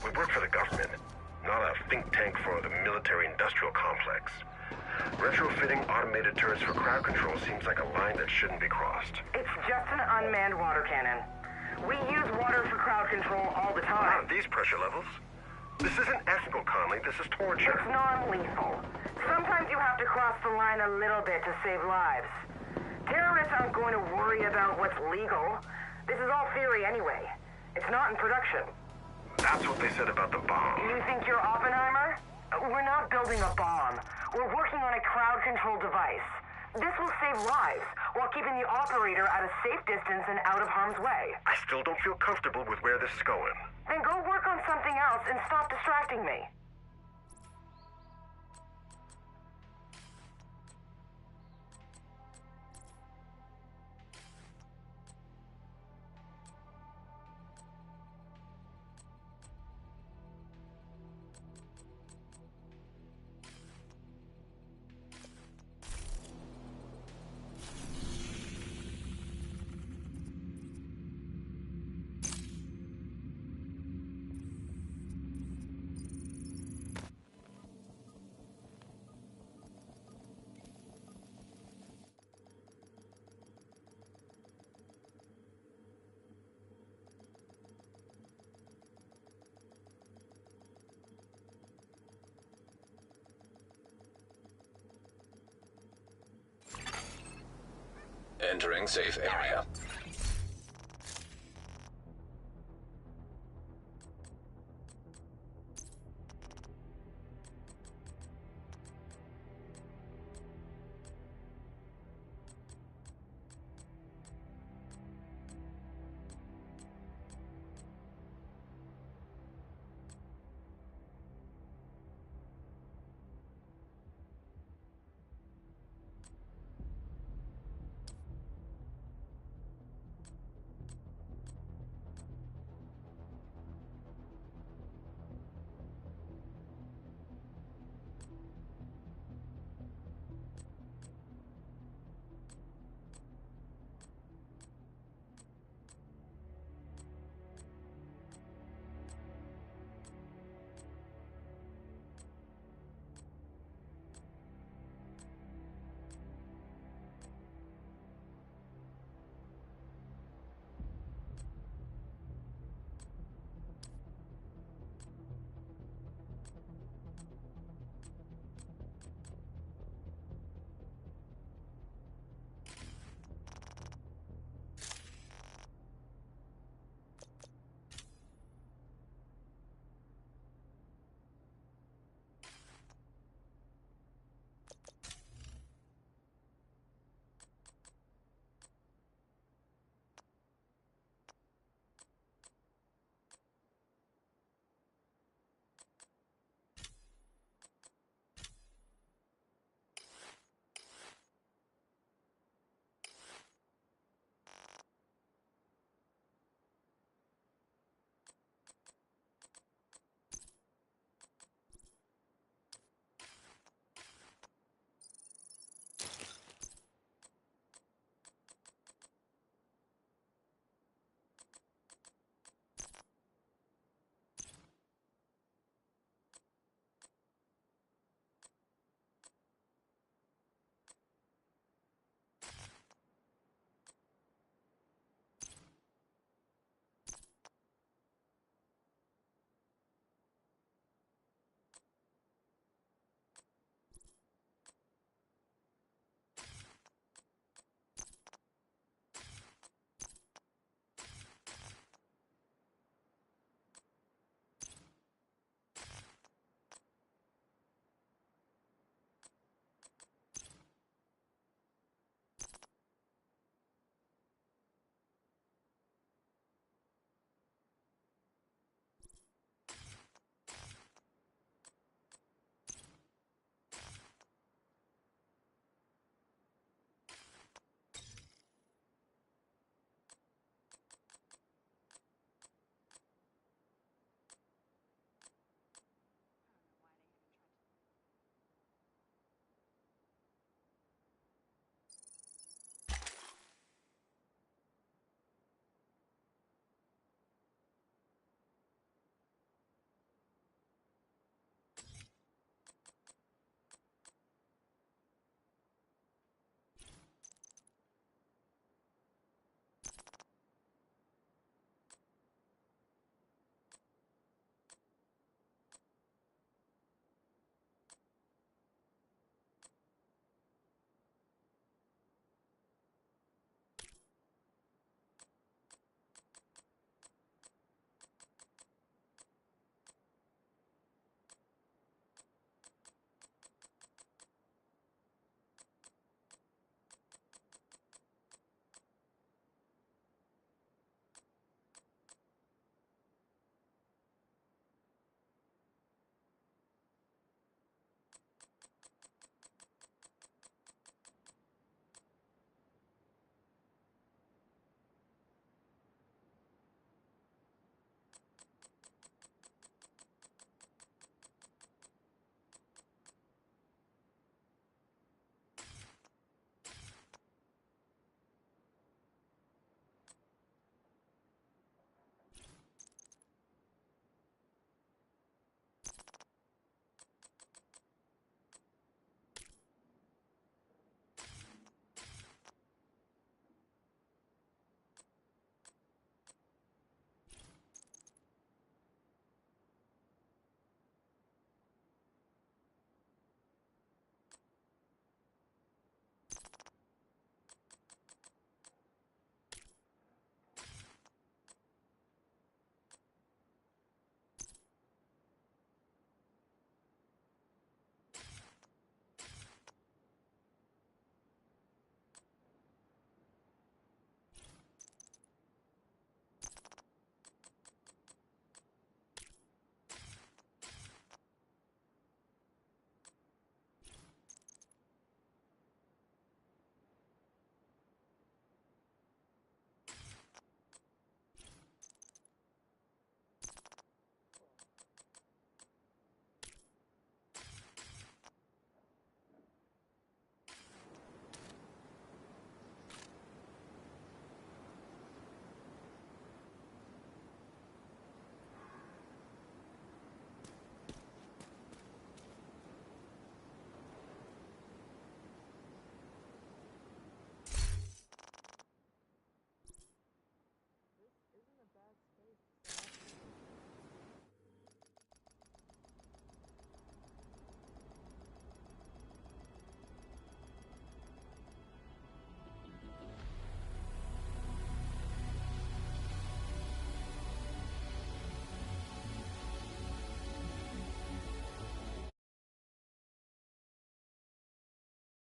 We work for the government, not a think tank for the military-industrial complex. Retrofitting automated turrets for crowd control seems like a line that shouldn't be crossed. It's just an unmanned water cannon. We use water for crowd control all the time. Not at these pressure levels. This isn't ethical, Conley. This is torture. It's non-lethal. Sometimes you have to cross the line a little bit to save lives. Terrorists aren't going to worry about what's legal. This is all theory anyway. It's not in production. That's what they said about the bomb. You think you're Oppenheimer? We're not building a bomb. We're working on a crowd control device. This will save lives, while keeping the operator at a safe distance and out of harm's way. I still don't feel comfortable with where this is going. Then go work on something else and stop distracting me. Entering safe area.